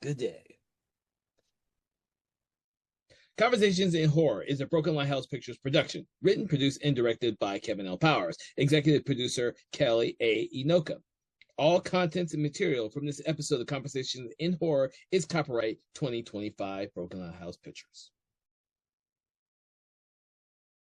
Good day. Conversations in Horror is a Broken Lighthouse Pictures production. Written, produced, and directed by Kevin L. Powers. Executive producer Kelly A. Inoka. All contents and material from this episode of Conversations in Horror is copyright 2025 Broken Lighthouse Pictures.